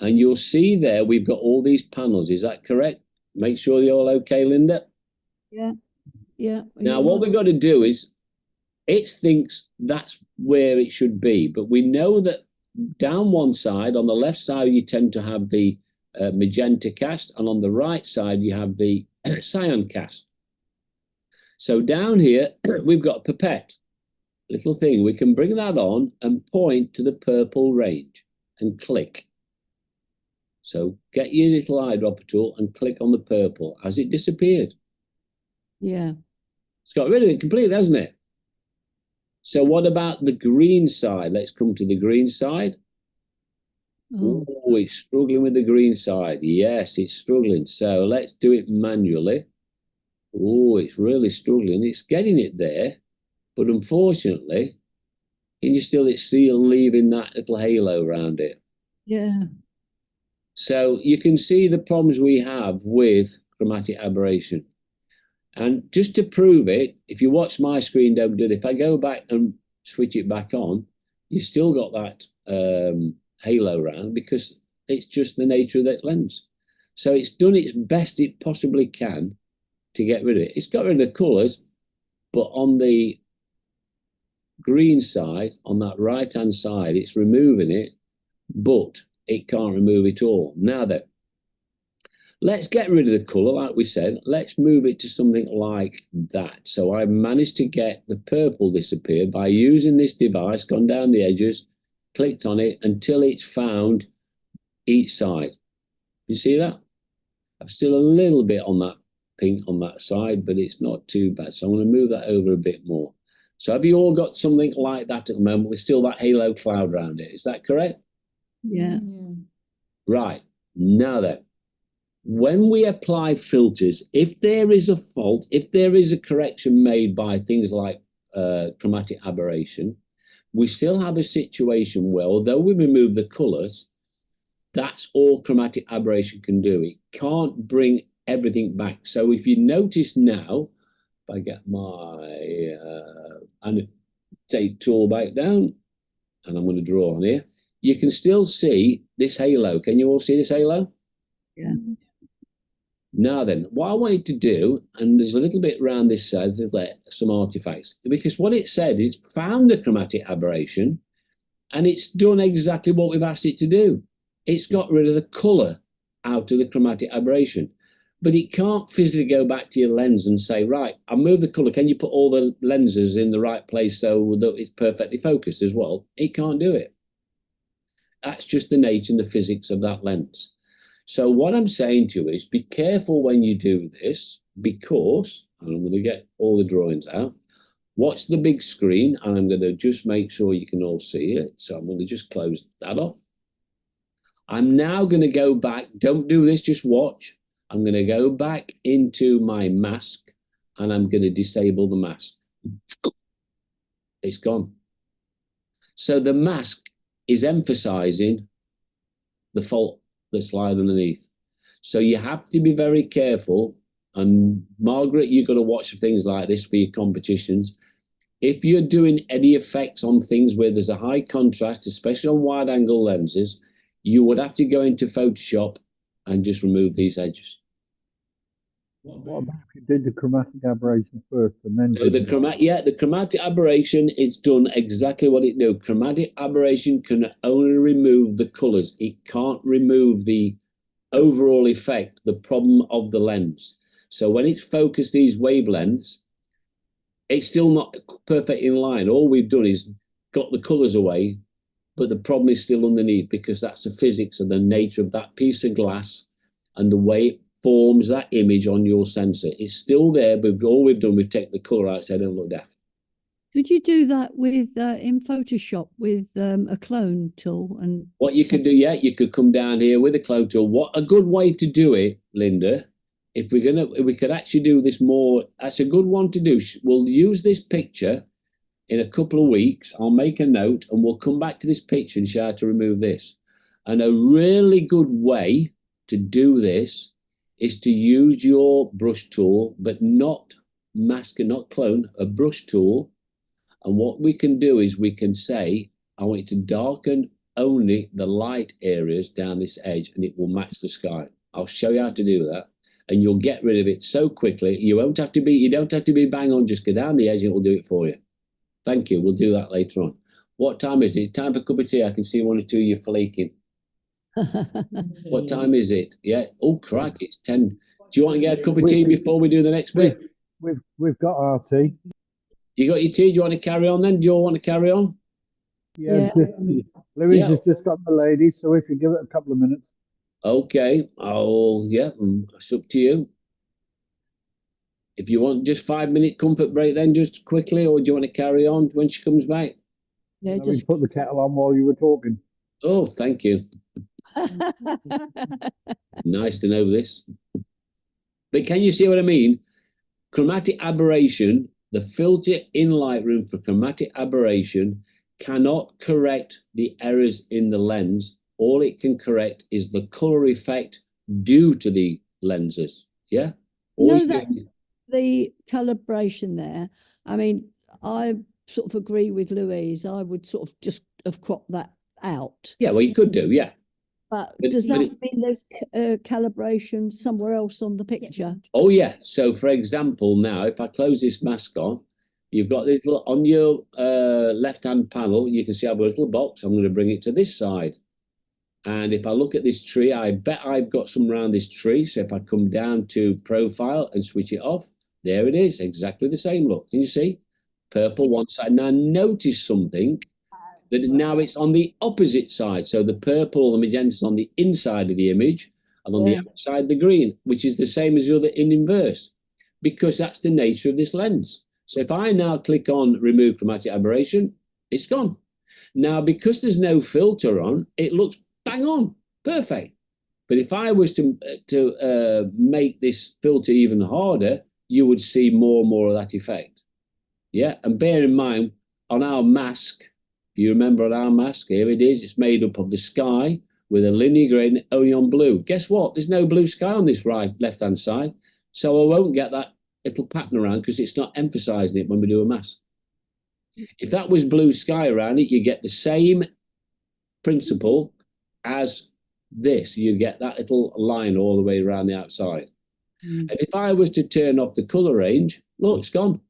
And you'll see there we've got all these panels. Is that correct? Make sure you're all okay, Linda? Yeah. Yeah. Now, what we've got to do is, it thinks that's where it should be. But we know that down one side, on the left side, you tend to have the magenta cast. And on the right side, you have the cyan cast. So down here, we've got a pipette, little thing. We can bring that on and point to the purple range and click. So get your little eyedropper tool and click on the purple. Has it disappeared? Yeah. It's got rid of it completely, hasn't it? So what about the green side? Let's come to the green side. Oh, it's struggling with the green side. Yes, it's struggling. So let's do it manually. Oh, it's really struggling. It's getting it there. But unfortunately, can you still leaving that little halo around it? Yeah. So you can see the problems we have with chromatic aberration. And just to prove it, if you watch my screen, don't do it. If I go back and switch it back on, you've still got that halo around because it's just the nature of that lens. So it's done its best it possibly can to get rid of it. It's got rid of the colours, but on the green side, on that right-hand side, it's removing it, but it can't remove it all. Now then, let's get rid of the colour, like we said. Let's move it to something like that. So I managed to get the purple disappeared by using this device, gone down the edges, clicked on it until it's found each side. You see that? I've still a little bit on that pink on that side, but it's not too bad. So I'm going to move that over a bit more. So have you all got something like that at the moment with still that halo cloud around it? Is that correct? Yeah. Right. Now then, when we apply filters, if there is a fault, if there is a correction made by things like chromatic aberration, we still have a situation where, although we remove the colors, that's all chromatic aberration can do. It can't bring everything back. So if you notice now, if I get my annotate tool back down, and I'm going to draw on here, you can still see this halo. Can you all see this halo? Yeah. Now then, what I wanted to do, and there's a little bit around this side, there's like some artifacts, because what it said is found the chromatic aberration, and it's done exactly what we've asked it to do. It's got rid of the colour out of the chromatic aberration, but it can't physically go back to your lens and say, right, I'll move the colour. Can you put all the lenses in the right place so that it's perfectly focused as well? It can't do it. That's just the nature and the physics of that lens. So what I'm saying to you is be careful when you do this, because, and I'm going to get all the drawings out, watch the big screen, and I'm going to just make sure you can all see it. So I'm going to just close that off. I'm now going to go back. Don't do this, just watch. I'm going to go back into my mask, and I'm going to disable the mask. It's gone. So the mask is emphasizing the fault that's lying underneath. So you have to be very careful. And Margaret, you've got to watch things like this for your competitions. If you're doing any effects on things where there's a high contrast, especially on wide angle lenses, you would have to go into Photoshop and just remove these edges. What about if you did the chromatic aberration first and then So the chromatic aberration, it's done exactly what it do. Chromatic aberration can only remove the colors. It can't remove the overall effect, the problem of the lens. So when it's focused these wavelengths, it's still not perfect in line. All we've done is got the colors away, but the problem is still underneath, because that's the physics of the nature of that piece of glass and the way it forms that image on your sensor. It's still there, but all we've done, we've taken the colour out so they don't look daft. Could you do that with in Photoshop with a clone tool? And What you could do, yeah, you could come down here with a clone tool. What a good way to do it, Linda. If we could actually do this more. That's a good one to do. We'll use this picture in a couple of weeks. I'll make a note and we'll come back to this picture and show how to remove this. And a really good way to do this is to use your brush tool, but not mask and not clone, a brush tool. And what we can do is we can say, I want it to darken only the light areas down this edge and it will match the sky. I'll show you how to do that. And you'll get rid of it so quickly. You don't have to be bang on, just go down the edge and it will do it for you. Thank you. We'll do that later on. What time is it? Time for a cup of tea. I can see one or two of you flaking. What time is it? Yeah. Oh, crikey, it's 10. Do you want to get a cup of tea before we do the next bit? We've got our tea. You got your tea? Do you want to carry on then? Do you all want to carry on? Yeah. Louise has just got the lady, so if you give it a couple of minutes. Okay. Oh, yeah. It's up to you. If you want just 5-minute comfort break, then just quickly, or do you want to carry on when she comes back? Yeah, We just put the kettle on while you were talking. Oh, thank you. Nice to know this. But can you see what I mean? Chromatic aberration, the filter in Lightroom for chromatic aberration cannot correct the errors in the lens. All it can correct is the color effect due to the lenses. Yeah? The calibration there, I mean, I sort of agree with Louise. I would sort of just have cropped that out. Yeah, well, you could do, yeah. But does that mean there's calibration somewhere else on the picture? Oh, yeah. So, for example, now, if I close this mask on, you've got this little, on your left-hand panel, you can see I've got a little box. I'm going to bring it to this side. And if I look at this tree, I bet I've got some around this tree. So if I come down to profile and switch it off, there it is, exactly the same look. Can you see? Purple one side. Now notice something, that now it's on the opposite side. So the purple or the magenta is on the inside of the image and on the outside the green, which is the same as the other in inverse, because that's the nature of this lens. So if I now click on remove chromatic aberration, it's gone. Now, because there's no filter on, it looks bang on, perfect. But if I was to make this filter even harder, you would see more and more of that effect. Yeah, and bear in mind, on our mask, if you remember on our mask, here it is, it's made up of the sky with a linear gradient only on blue. Guess what? There's no blue sky on this left-hand side, so I won't get that little pattern around because it's not emphasizing it when we do a mask. If that was blue sky around it, you get the same principle as this. You get that little line all the way around the outside. And if I was to turn off the color range, look, it's gone.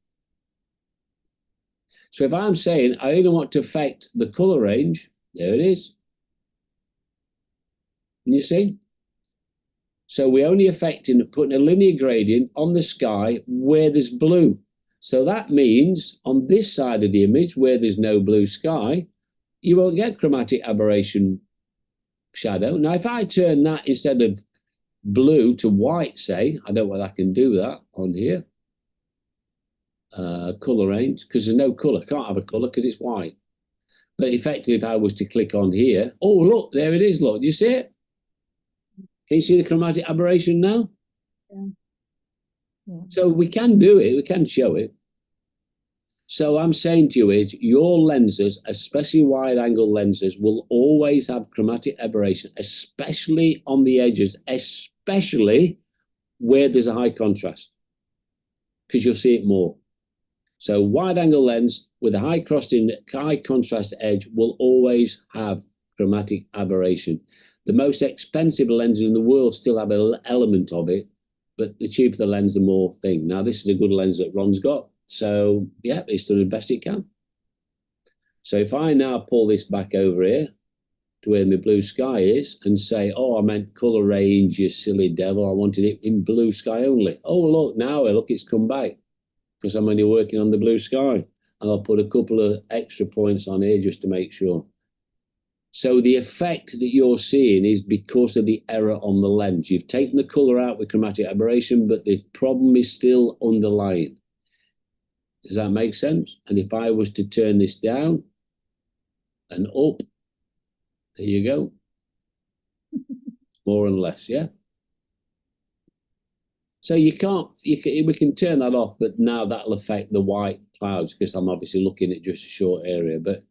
So if I'm saying I only want to affect the color range, there it is. And you see? So we're only affecting putting a linear gradient on the sky where there's blue. So that means on this side of the image where there's no blue sky, you won't get chromatic aberration shadow. Now, if I turn that instead of blue to white, say, I don't know whether I can do that on here. Color range, because there's no color. Can't have a color because it's white. But effectively, if I was to click on here, oh, look, there it is. Look, do you see it? Can you see the chromatic aberration now? Yeah. So we can do it. We can show it. So I'm saying to you is your lenses, especially wide angle lenses, will always have chromatic aberration, especially on the edges, especially where there's a high contrast, because you'll see it more. So wide angle lens with a high contrast edge will always have chromatic aberration. The most expensive lenses in the world still have an element of it, but the cheaper the lens, the more thing. Now, this is a good lens that Ron's got. So, yeah, it's done the best it can. So if I now pull this back over here to where my blue sky is and say, oh, I meant color range, you silly devil. I wanted it in blue sky only. Oh, look, now look, it's come back because I'm only working on the blue sky. And I'll put a couple of extra points on here just to make sure. So the effect that you're seeing is because of the error on the lens. You've taken the color out with chromatic aberration, but the problem is still underlying. Does that make sense? And if I was to turn this down and up, there you go. More and less, yeah? So we can turn that off, but now that'll affect the white clouds because I'm obviously looking at just a short area. But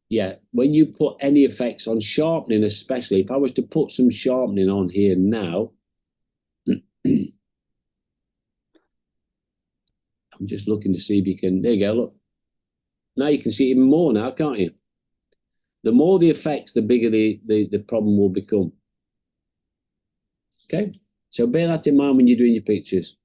yeah, when you put any effects on sharpening, especially if I was to put some sharpening on here now, I'm just looking to see if you can, there you go, look. Now you can see even more now, can't you? The more the effects, the bigger the problem will become. Okay, so bear that in mind when you're doing your pictures.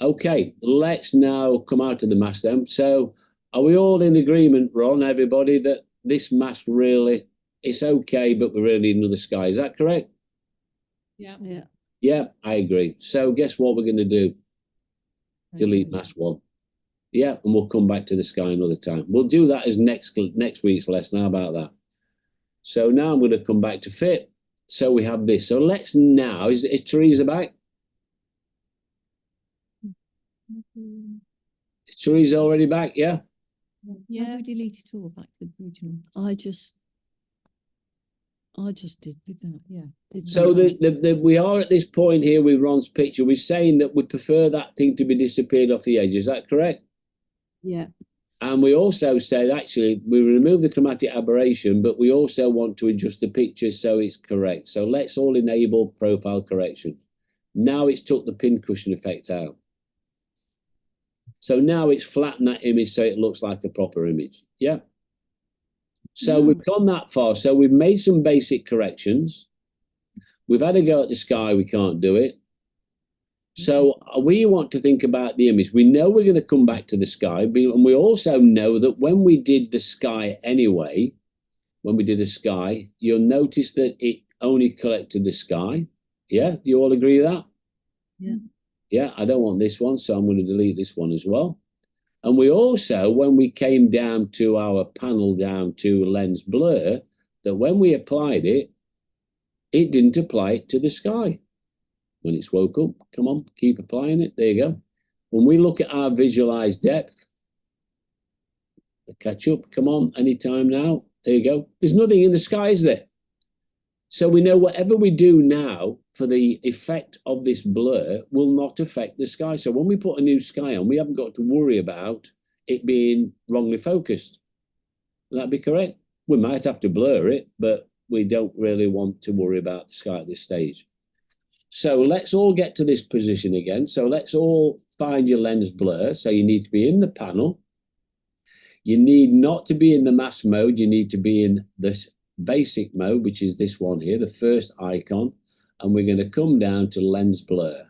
Okay, let's now come out of the mask then. So are we all in agreement, Ron, everybody, that this mask really, it's okay, but we really need another sky? Is that correct? Yeah. Yeah. Yeah, I agree. So guess what we're going to do? Delete mask 1. Yeah, and we'll come back to the sky another time. We'll do that as next week's lesson. How about that? So now I'm going to come back to fit. So we have this. So let's now, is Teresa back? Is Teresa already back? Yeah? Yeah. How do we delete it all back to the original? I just did That, yeah. So we are at this point here with Ron's picture. We're saying that we prefer that thing to be disappeared off the edge. Is that correct? Yeah. And we also said, actually, we remove the chromatic aberration, but we also want to adjust the picture so it's correct. So let's all enable profile correction. Now it's took the pincushion effect out. So now it's flattened that image so it looks like a proper image. Yeah. So we've gone that far. So we've made some basic corrections. We've had a go at the sky. We can't do it. So we want to think about the image. We know we're going to come back to the sky, and we also know that when we did the sky anyway, when we did the sky, you'll notice that it only collected the sky. Yeah, you all agree with that? Yeah. Yeah, I don't want this one, so I'm going to delete this one as well. And we also, when we came down to our panel down to lens blur, that when we applied it, it didn't apply it to the sky. When it's woke up, come on, keep applying it. There you go. When we look at our visualized depth, the catch up, come on, anytime now. There you go. There's nothing in the sky, is there? So we know whatever we do now for the effect of this blur will not affect the sky. So when we put a new sky on, we haven't got to worry about it being wrongly focused. Would that be correct? We might have to blur it, but we don't really want to worry about the sky at this stage. So let's all get to this position again. So let's all find your lens blur. So you need to be in the panel. You need not to be in the mask mode. You need to be in this basic mode, which is this one here, the first icon. And we're going to come down to lens blur.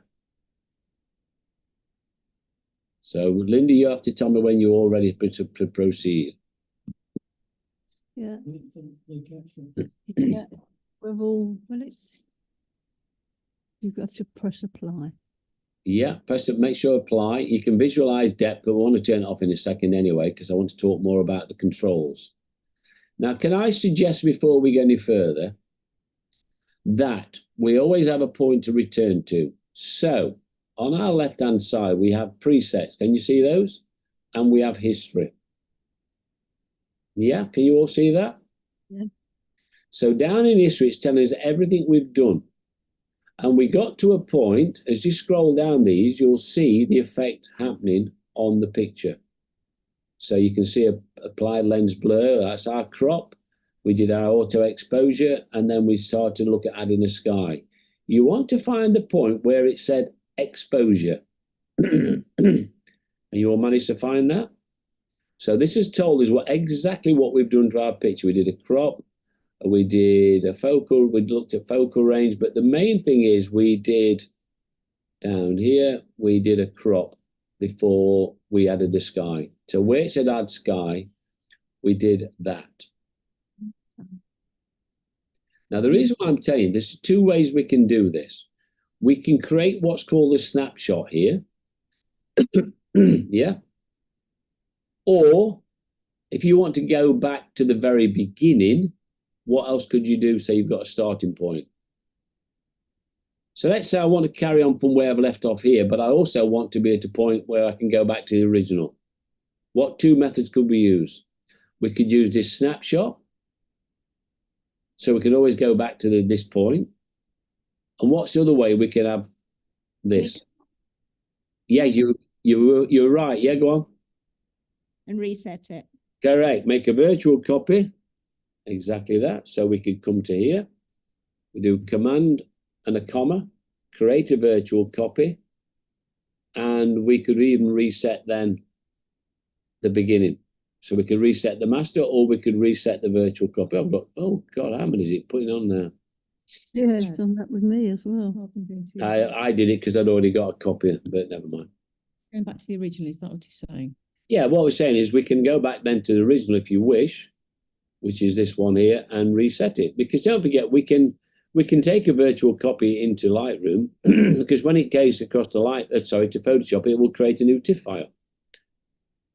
So Linda, you have to tell me when you're all ready to proceed. Yeah. Yeah. We've all, well, you have to press apply. Yeah, press it, make sure apply. You can visualize depth, but we want to turn it off in a second anyway, because I want to talk more about the controls. Now, can I suggest before we go any further that we always have a point to return to? So on our left-hand side, we have presets. Can you see those? And we have history. Yeah, can you all see that? Yeah. So down in history, it's telling us everything we've done. And we got to a point, as you scroll down these, you'll see the effect happening on the picture. So you can see applied lens blur, that's our crop. We did our auto exposure, and then we started to look at adding a sky. You want to find the point where it said exposure. And you all managed to find that? So this has told us exactly what we've done to our picture. We did a crop, we did a focal, we looked at focal range, but the main thing is we did down here, we did a crop before we added the sky. So where it said add sky, we did that. Now the reason why I'm telling you, there's two ways we can do this. We can create what's called a snapshot here. Yeah. Or if you want to go back to the very beginning, What else could you do? So you've got a starting point. So let's say I want to carry on from where I've left off here, but I also want to be at a point where I can go back to the original. What two methods could we use? We could use this snapshot. So we can always go back to this point. And what's the other way we can have this? Yeah, you're right. Yeah, go on. And reset it. Correct. Make a virtual copy. Exactly that. So we could come to here. We do command and a comma, create a virtual copy. And we could even reset then the beginning. So we could reset the master, or we could reset the virtual copy. I've got, oh God, how many is it putting on now? Yeah, it's done that with me as well. I did it because I'd already got a copy, but never mind. Going back to the original, is that what he's saying? Yeah, what we're saying is we can go back then to the original if you wish, which is this one here, and reset it. Because don't forget, we can take a virtual copy into Lightroom because when it goes across to to Photoshop, it will create a new TIFF file.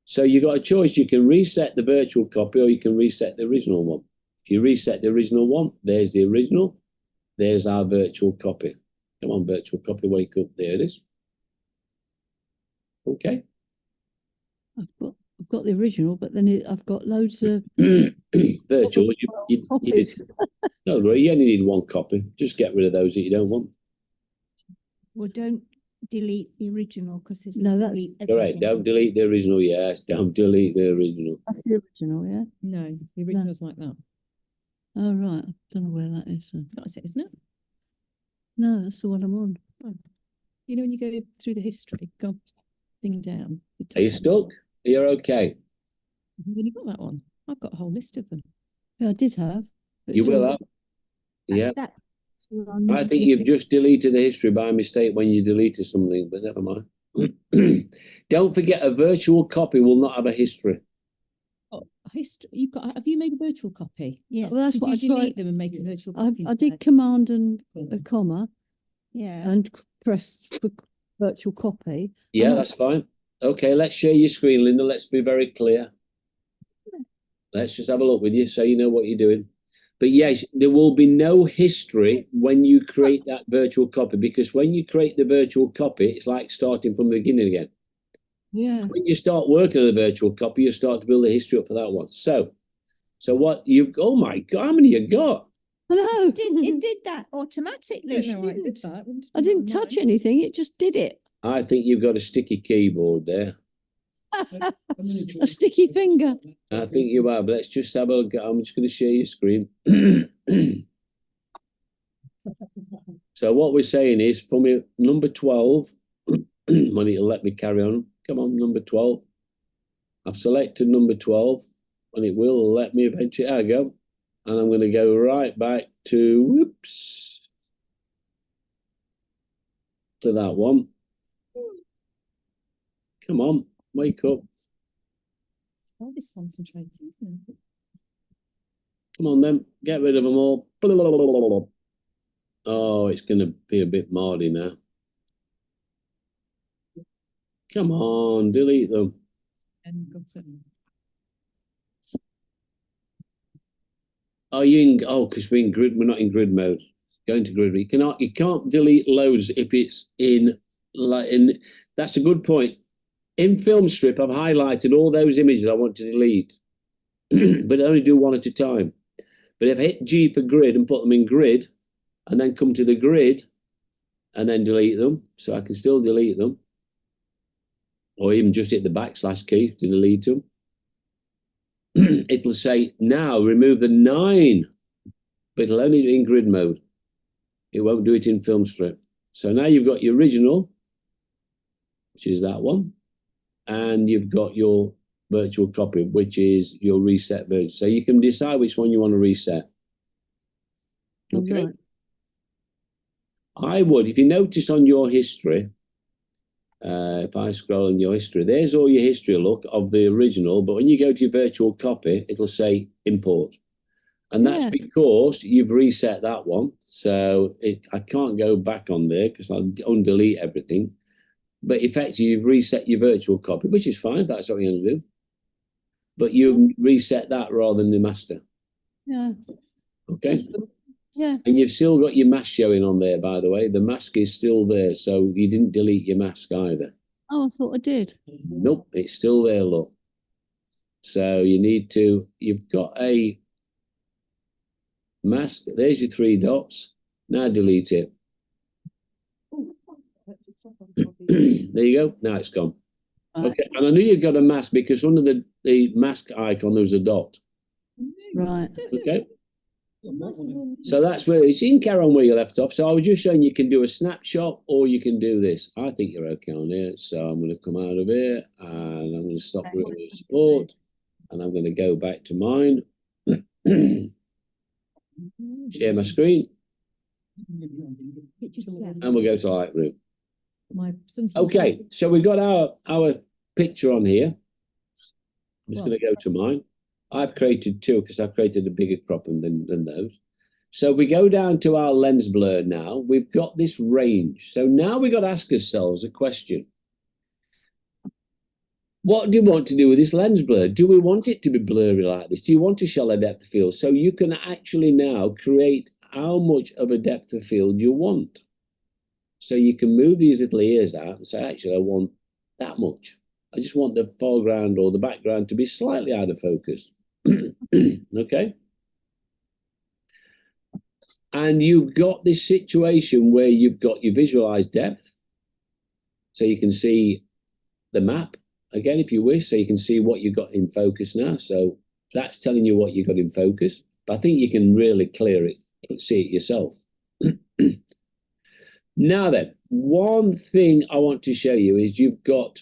So you've got a choice. You can reset the virtual copy or you can reset the original one. If you reset the original one, there's the original. There's our virtual copy. Come on, virtual copy, wake up. There it is. Okay. I've got the original, but then I've got loads of virtual. You did. copies. No, you only need one copy. Just get rid of those that you don't want. Well, don't delete the original because No, that's Correct. Don't delete the original. Yes, don't delete the original. That's the original, yeah. No, the original's like that. Oh right, I don't know where that is. That's it, isn't it? No, that's the one I'm on. You know, when you go through the history, go thing down. Are you stuck? You're okay. You've only got that one. I've got a whole list of them. Yeah, I did have. but You it's will all- have. Yeah. That's I think you've just deleted the history by mistake when you deleted something, but never mind. Don't forget, a virtual copy will not have a history. Oh, history. You've got. Have you made a virtual copy? Yeah. Well, that's Did what I you delete tried. them and make a virtual I copy? did command and a comma Yeah. and press for virtual copy. Yeah, And that's fine. Okay, let's share your screen, Linda. Let's be very clear. Let's just have a look with you so you know what you're doing. But yes, there will be no history when you create that virtual copy, because when you create the virtual copy, it's like starting from the beginning again. Yeah. When you start working on the virtual copy, you start to build a history up for that one. So what you've, oh my God, how many you got? I know. It did that automatically. didn't it? I didn't touch anything. It just did it. I think you've got a sticky keyboard there. A sticky finger. I think you have. Let's just have a look. I'm just going to share your screen. So what we're saying is, for me, number 12, when it'll let me carry on. Come on, number 12. I've selected number 12, and it will let me eventually. There I go. And I'm going to go right back to, whoops, to that one. Come on, wake up. Oh, this concentrating, isn't it? Come on then, get rid of them all. Oh, it's going to be a bit mardy now. Come on, delete them. And got it. Are you in? Oh, because we're in grid. We're not in grid mode. Going to grid. You can't delete loads if it's in like in. That's a good point. In Film Strip, I've highlighted all those images I want to delete, but only do one at a time. But if I hit G for grid and put them in grid, and then come to the grid, and then delete them, so I can still delete them, or even just hit the backslash key to delete them. It'll say now remove the 9, but it'll only do it in grid mode. It won't do it in Film Strip. So now you've got your original, which is that one, and you've got your virtual copy, which is your reset version. So you can decide which one you want to reset. Okay. Right. I would, if you notice on your history, if I scroll in your history, there's all your history look of the original, but when you go to your virtual copy, it'll say import. And that's because you've reset that one. So I can't go back on there because I'll undelete everything. But effectively, you've reset your virtual copy, which is fine. That's what you're going to do. But you reset that rather than the master. Yeah. Okay. Yeah. And you've still got your mask showing on there, by the way. The mask is still there, so you didn't delete your mask either. Oh, I thought I did. Nope, it's still there, look. So you need to, you've got a mask. There's your 3 dots. Now delete it. There you go. Now it's gone. Right. Okay, and I knew you got a mask because under the mask icon, there was a dot. Right. Okay. So that's where it's in, Karen, where you left off. So I was just showing you can do a snapshot or you can do this. I think you're okay on here. So I'm going to come out of here and I'm going to stop remote support and I'm going to go back to mine. Share my screen and we'll go to Lightroom. Okay, so we've got our picture on here. I'm just going to go to mine. I've created 2 because I've created a bigger crop than those. So we go down to our lens blur now. We've got this range. So now we've got to ask ourselves a question. What do you want to do with this lens blur? Do we want it to be blurry like this? Do you want a shallow depth of field? So you can actually now create how much of a depth of field you want. So you can move these little ears out and say, actually, I want that much. I just want the foreground or the background to be slightly out of focus. Okay. And you've got this situation where you've got your visualized depth. So you can see the map again, if you wish, so you can see what you've got in focus now. So that's telling you what you've got in focus. But I think you can really clear it, see it yourself. Now then, one thing I want to show you is you've got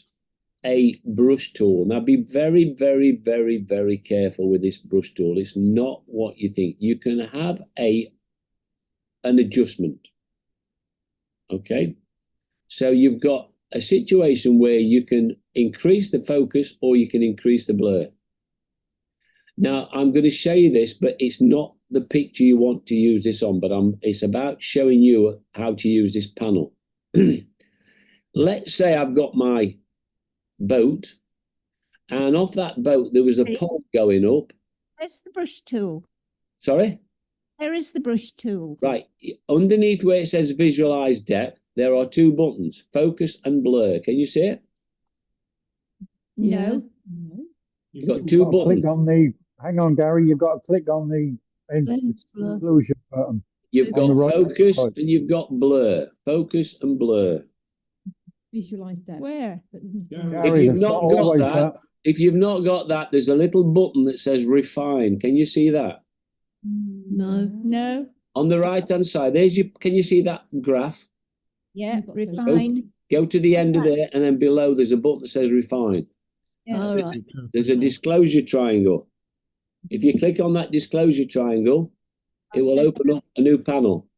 a brush tool. Now be very, very, very, very careful with this brush tool. It's not what you think. You can have an adjustment. Okay. So you've got a situation where you can increase the focus or you can increase the blur. Now I'm going to show you this, but it's not the picture you want to use this on, but it's about showing you how to use this panel. Let's say I've got my boat and off that boat there was a pole going up. Where's the brush tool? Sorry? Where is the brush tool? Right, underneath where it says visualize depth, there are 2 buttons, focus and blur. Can you see it? No. You've got 2 buttons. Click on the, hang on, Gary, you've got to click on the inclusion button. You've got focus and you've got blur. Focus and blur. Visualize depth. Where? If you've not got that, if you've not got that, there's a little button that says refine. Can you see that? No. No. On the right hand side, there's your, can you see that graph? Yeah, refine. Go to the end of there and then below there's a button that says refine. Yeah. All right. There's a disclosure triangle. If you click on that disclosure triangle, it will open up a new panel.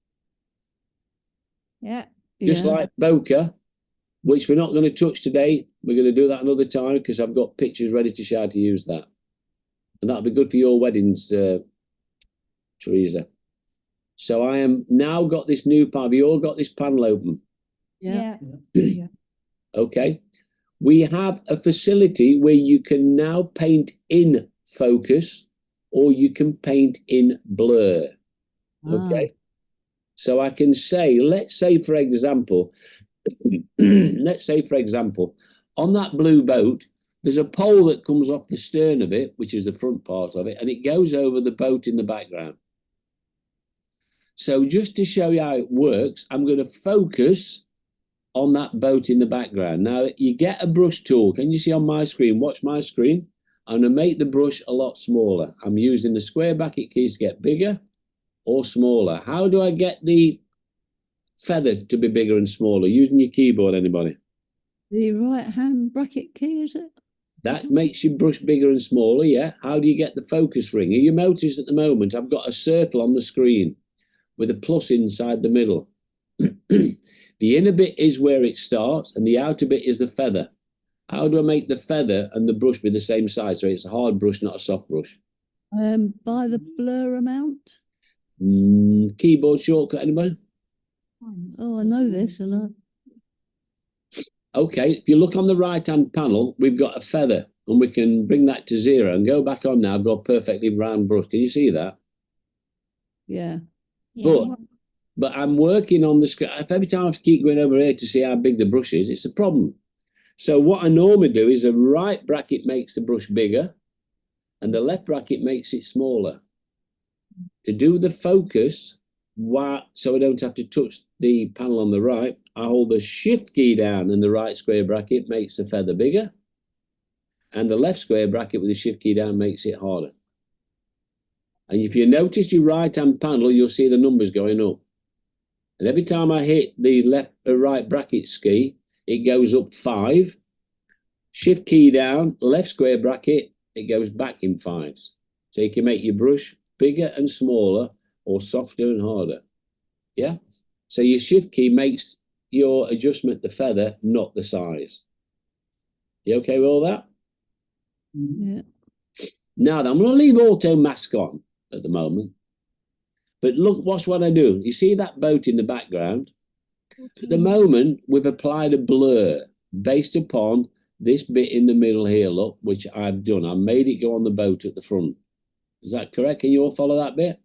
Yeah. Just like bokeh, which we're not going to touch today. We're going to do that another time because I've got pictures ready to show how to use that. And that'll be good for your weddings, Teresa. So I am now got this new panel. Have you all got this panel open? Yeah. Yeah. Okay. We have a facility where you can now paint in focus or you can paint in blur. Okay. So I can say, let's say, for example, on that blue boat, there's a pole that comes off the stern of it, which is the front part of it, and it goes over the boat in the background. So just to show you how it works, I'm going to focus on that boat in the background. Now, you get a brush tool. Can you see on my screen? Watch my screen. I'm going to make the brush a lot smaller. I'm using the square bracket keys to get bigger or smaller. How do I get the feather to be bigger and smaller? Using your keyboard, anybody? The right hand bracket key, is it? That makes your brush bigger and smaller, yeah. How do you get the focus ring? You notice at the moment I've got a circle on the screen with a plus inside the middle. The inner bit is where it starts and the outer bit is the feather. How do I make the feather and the brush be the same size? So it's a hard brush, not a soft brush. By the blur amount. Keyboard shortcut, anybody? Oh, I know this, and I. Okay, if you look on the right-hand panel, we've got a feather, and we can bring that to 0 and go back on now. I've got a perfectly round brush. Can you see that? Yeah. But I'm working on the screen. If every time I have to keep going over here to see how big the brush is, it's a problem. So what I normally do is the right bracket makes the brush bigger and the left bracket makes it smaller. To do the focus, so I don't have to touch the panel on the right, I hold the shift key down and the right square bracket makes the feather bigger. And the left square bracket with the shift key down makes it harder. And if you notice your right-hand panel, you'll see the numbers going up. And every time I hit the left or right bracket key, it goes up 5. Shift key down, left square bracket, it goes back in 5s. So you can make your brush bigger and smaller or softer and harder. Yeah? So your shift key makes your adjustment the feather, not the size. You okay with all that? Yeah. Now, I'm going to leave auto mask on at the moment. But look, watch what I do. You see that boat in the background? At the moment, we've applied a blur based upon this bit in the middle here, look, which I've done. I made it go on the boat at the front. Is that correct? Can you all follow that bit?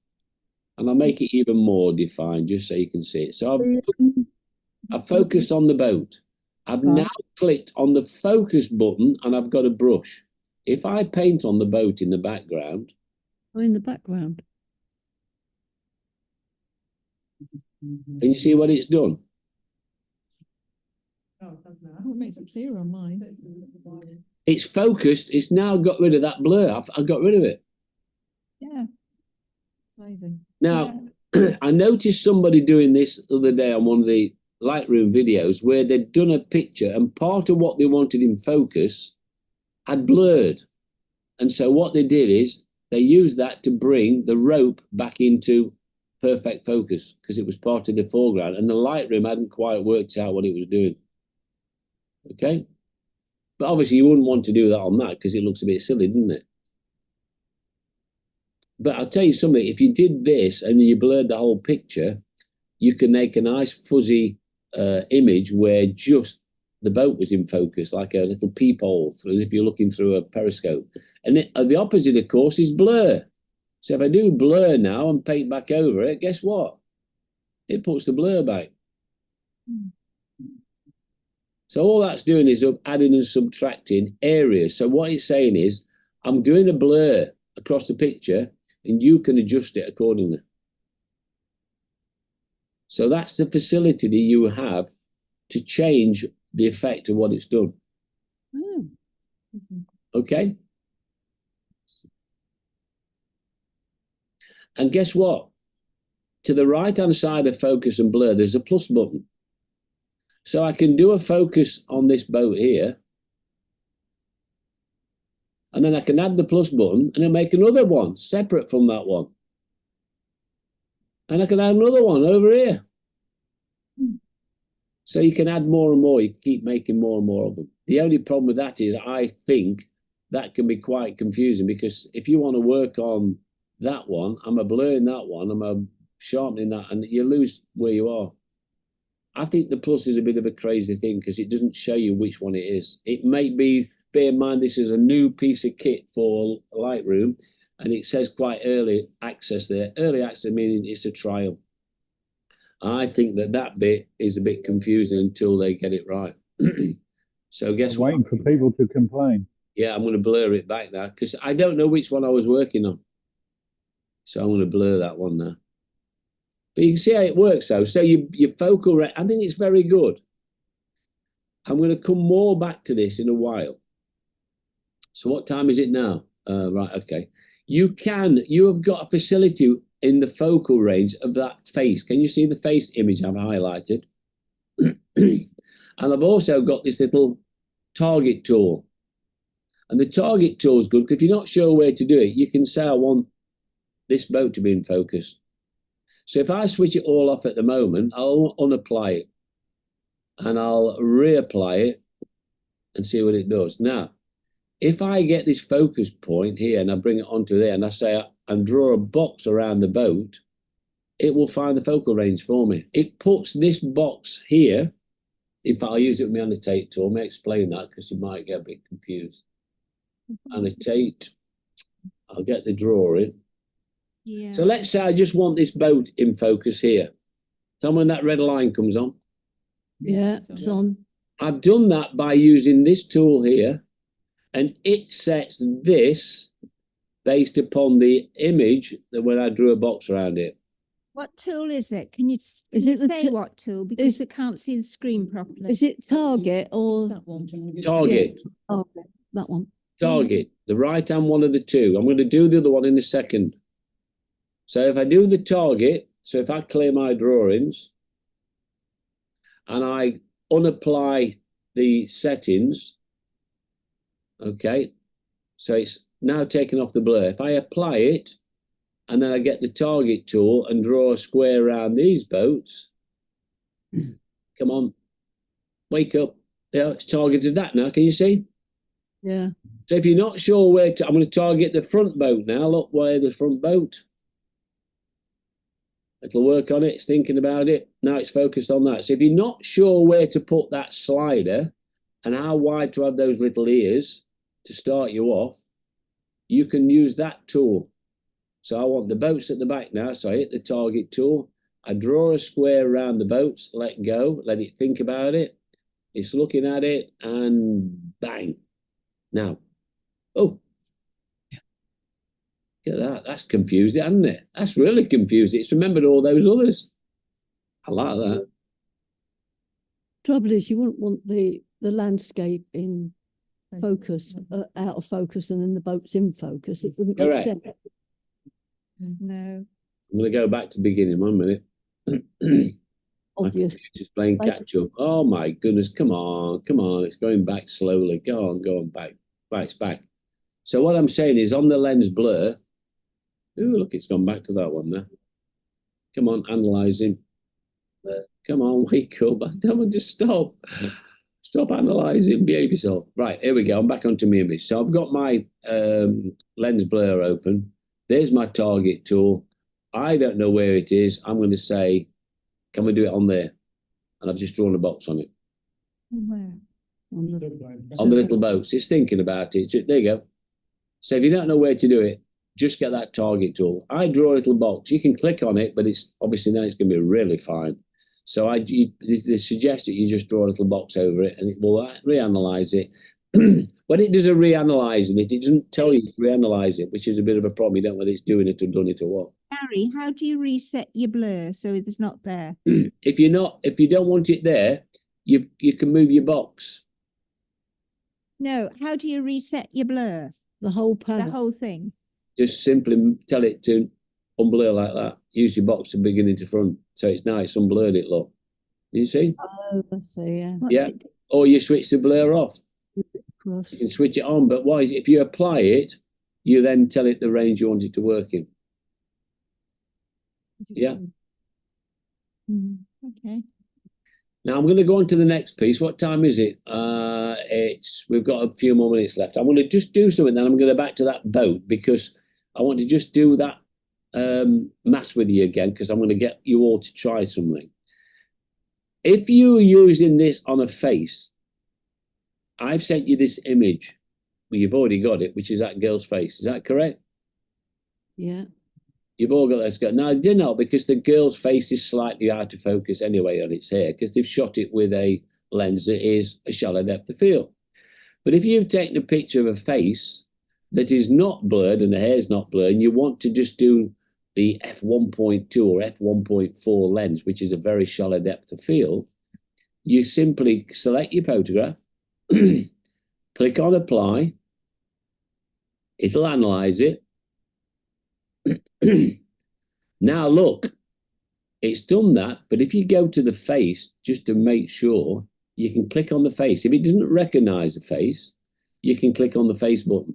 And I'll make it even more defined just so you can see it. So I've focused on the boat. I've now clicked on the focus button and I've got a brush. If I paint on the boat in the background. Oh, in the background. Can you see what it's done? Oh, it makes it clearer on mine. It's focused. It's now got rid of that blur. I've got rid of it. Yeah. Amazing. Now, I noticed somebody doing this the other day on one of the Lightroom videos where they'd done a picture and part of what they wanted in focus had blurred. And so what they did is they used that to bring the rope back into perfect focus because it was part of the foreground and the Lightroom hadn't quite worked out what it was doing. Okay? But obviously you wouldn't want to do that on that because it looks a bit silly, doesn't it? But I'll tell you something, if you did this and you blurred the whole picture, you can make a nice fuzzy image where just the boat was in focus, like a little peephole, as if you're looking through a periscope. And the opposite, of course, is blur. So if I do blur now and paint back over it, guess what? It puts the blur back. So all that's doing is adding and subtracting areas. So what it's saying is, I'm doing a blur across the picture, and you can adjust it accordingly. So that's the facility that you have to change the effect of what it's done. Okay? And guess what? To the right-hand side of focus and blur, there's a plus button. So I can do a focus on this boat here. And then I can add the plus button and then make another one separate from that one. And I can add another one over here. So you can add more and more. You can keep making more and more of them. The only problem with that is I think that can be quite confusing because if you want to work on that one, I'm a blurring that one, I'm a sharpening that, and you lose where you are. I think the plus is a bit of a crazy thing because it doesn't show you which one it is. It may be, bear in mind, this is a new piece of kit for Lightroom, and it says quite early access there. Early access meaning it's a trial. I think that bit is a bit confusing until they get it right. So guess what? Waiting for people to complain. Yeah, I'm going to blur it back now because I don't know which one I was working on. So I'm going to blur that one now. But you can see how it works though. So your focal rate, I think it's very good. I'm going to come more back to this in a while. So what time is it now? Right, okay. You have got a facility in the focal range of that face. Can you see the face image I've highlighted? And I've also got this little target tool. And the target tool is good because if you're not sure where to do it, you can say I want this boat to be in focus. So if I switch it all off at the moment, I'll unapply it. And I'll reapply it and see what it does. Now, if I get this focus point here and I bring it onto there and I say and draw a box around the boat, it will find the focal range for me. It puts this box here. If I'll use it with my annotate tool, I may explain that because you might get a bit confused. Annotate, I'll get the drawing. Yeah. So let's say I just want this boat in focus here. Tell me when that red line comes on. Yeah, it's on. I've done that by using this tool here, and it sets this based upon the image that when I drew a box around it. What tool is it? Can you, Is can it you the say t- what tool? Because we can't see the screen properly. Is it target or That one. Target, target? That one. target, the right hand one of the two. I'm going to do the other one in a second. So if I do the target, so if I clear my drawings and I unapply the settings, okay, so it's now taken off the blur. If I apply it and then I get the target tool and draw a square around these boats, come on, wake up. Yeah, it's targeted that now. Can you see? Yeah. So if you're not sure where to, I'm going to target the front boat now. Look, where the front boat. It'll work on it. It's thinking about it. Now it's focused on that. So if you're not sure where to put that slider and how wide to have those little ears to start you off, you can use that tool. So I want the boats at the back now. So I hit the target tool. I draw a square around the boats, let go, let it think about it. It's looking at it and bang. Now, oh, look at that. That's confused it, hasn't it? That's really confused it. It's remembered all those others. I like that. Trouble is, you wouldn't want the landscape in focus, out of focus, and then the boat's in focus. It wouldn't make Correct. sense. No. I'm going to go back to the beginning 1 minute. My Obvious. computer's playing catch up. Oh my goodness, come on, come on. It's going back slowly. Go on back. Right, it's back. So what I'm saying is on the lens blur, oh, look, it's gone back to that one there. Come on, analysing. Come on, wake up. Don't want to stop. Stop analysing, behave yourself. Right, here we go. I'm back onto my image. So I've got my lens blur open. There's my target tool. I don't know where it is. I'm going to say, can we do it on there? And I've just drawn a box on it. Where? On the, On the little boats. It's thinking about it. There you go. So if you don't know where to do it, just get that target tool. I draw a little box. You can click on it, but it's obviously now it's going to be really fine. So they suggest that you just draw a little box over it and it will reanalyze it. When it does a reanalyzing it, it doesn't tell you to reanalyze it, which is a bit of a problem. You don't know whether it's doing it or done it or what. Harry, how do you reset your blur so it's not there? If you don't want it there, you can move your box. No, how do you reset your blur? the whole The panel. whole thing? Just simply tell it to unblur like that. Use your box from beginning to front. So it's now it's unblurred it, look. You see? Oh, I see, yeah. What's Yeah. it do? Or you switch the blur off. Cross. You can switch it on, but why? If you apply it, you then tell it the range you want it to work in. Yeah. Okay. Now I'm going to go on to the next piece. What time is it? We've got a few more minutes left. I'm going to just do something, then I'm going to go back to that boat because I want to just do that mass with you again because I'm going to get you all to try something. If you're using this on a face, I've sent you this image. Well, you've already got it, which is that girl's face. Is that correct? Yeah. You've all got this. Now, I did not because the girl's face is slightly out of focus anyway on its hair because they've shot it with a lens that is a shallow depth of field. But if you've taken a picture of a face that is not blurred and the hair's not blurred, and you want to just do the f1.2 or f1.4 lens, which is a very shallow depth of field, you simply select your photograph, click on apply, it'll analyze it. Now look, it's done that, but if you go to the face just to make sure, you can click on the face. If it doesn't recognize the face, you can click on the face button.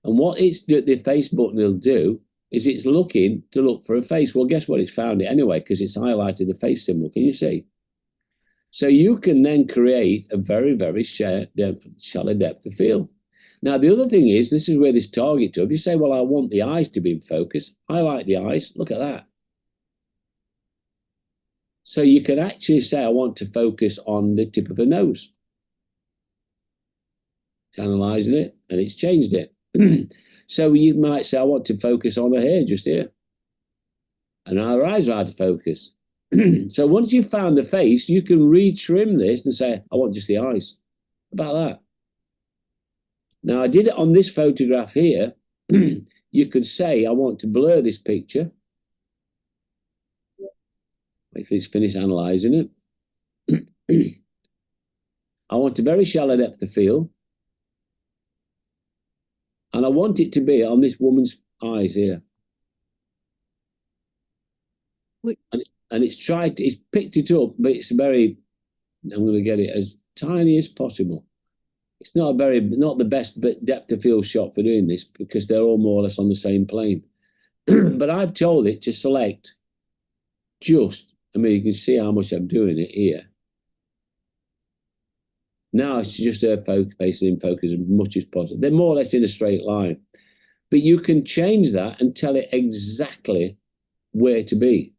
And what the face button will do is it's looking to look for a face. Well, guess what? It's found it anyway because it's highlighted the face symbol. Can you see? So you can then create a very, very shallow depth of field. Now, the other thing is, this is where this target to, if you say, well, I want the eyes to be in focus, highlight the eyes, look at that. So you can actually say, I want to focus on the tip of the nose. It's analysing it, and it's changed it. So you might say, I want to focus on her hair just here. And our eyes are out of focus. So once you've found the face, you can retrim this and say, I want just the eyes. About that. Now, I did it on this photograph here. You could say, I want to blur this picture. Wait for it's finished analysing it. I want a very shallow depth of field. And I want it to be on this woman's eyes here. And it's picked it up, but it's very, I'm going to get it as tiny as possible. It's not the best depth of field shot for doing this because they're all more or less on the same plane. But I've told it to select just, I mean, you can see how much I'm doing it here. Now it's just facing in focus as much as possible. They're more or less in a straight line. But you can change that and tell it exactly where to be.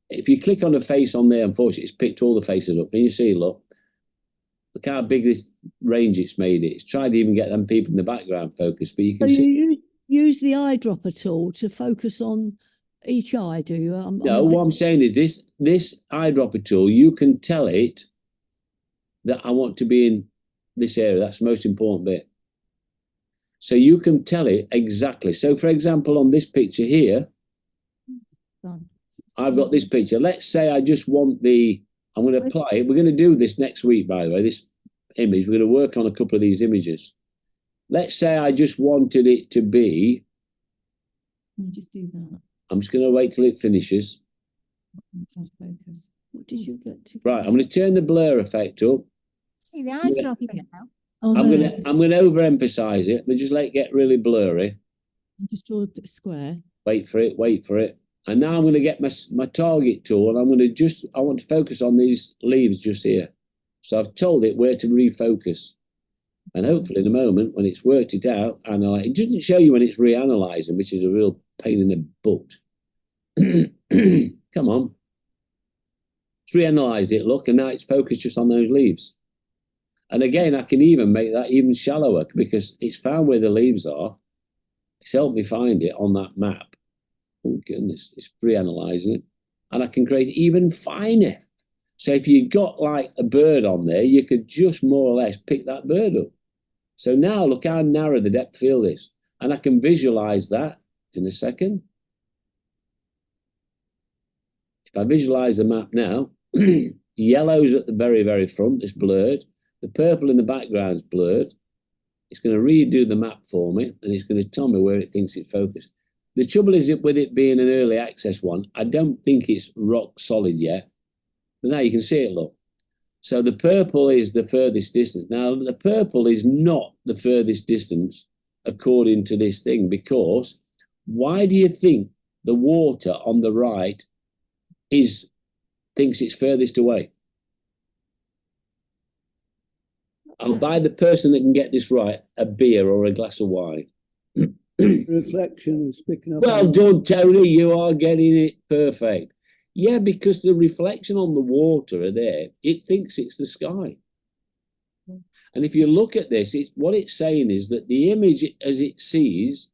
If you click on a face on there, unfortunately, it's picked all the faces up. Can you see, look how big this range it's made it. It's tried to even get them people in the background focused, but you can see. You use the eyedropper tool to focus on each eye, do you? No, what I'm saying is this eyedropper tool, you can tell it that I want to be in this area. That's the most important bit. So you can tell it exactly. So, for example, on this picture here, I've got this picture. Let's say I just want I'm going to apply it. We're going to do this next week, by the way, this image. We're going to work on a couple of these images. Let's say I just wanted it to be. You just do that. I'm just going to wait till it finishes. Focus. What did you get to? Right, I'm going to turn the blur effect up. See, the eyes dropping now. Oh, I'm there. going to overemphasize it, but just let it get really blurry. And just draw a square. Wait for it. And now I'm going to get my target tool, and I want to focus on these leaves just here. So I've told it where to refocus. And hopefully in a moment, when it's worked it out, it doesn't show you when it's reanalyzing, which is a real pain in the butt. Come on. It's reanalyzed it, look, and now it's focused just on those leaves. And again, I can even make that even shallower because it's found where the leaves are. It's helped me find it on that map. Oh goodness, it's reanalyzing it. And I can create even finer. So if you got like a bird on there, you could just more or less pick that bird up. So now look how narrow the depth field is. And I can visualize that in a second. If I visualize the map now, yellow's at the very, very front, it's blurred. The purple in the background's blurred. It's going to redo the map for me, and it's going to tell me where it thinks it focused. The trouble is with it being an early access one, I don't think it's rock solid yet. But now you can see it, look. So the purple is the furthest distance. Now, the purple is not the furthest distance according to this thing, because why do you think the water on the right thinks it's furthest away? I'll buy the person that can get this right a beer or a glass of wine. Reflection is picking up. Well done, Tony. You are getting it perfect. Yeah, because the reflection on the water are there. It thinks it's the sky. And if you look at this, what it's saying is that the image as it sees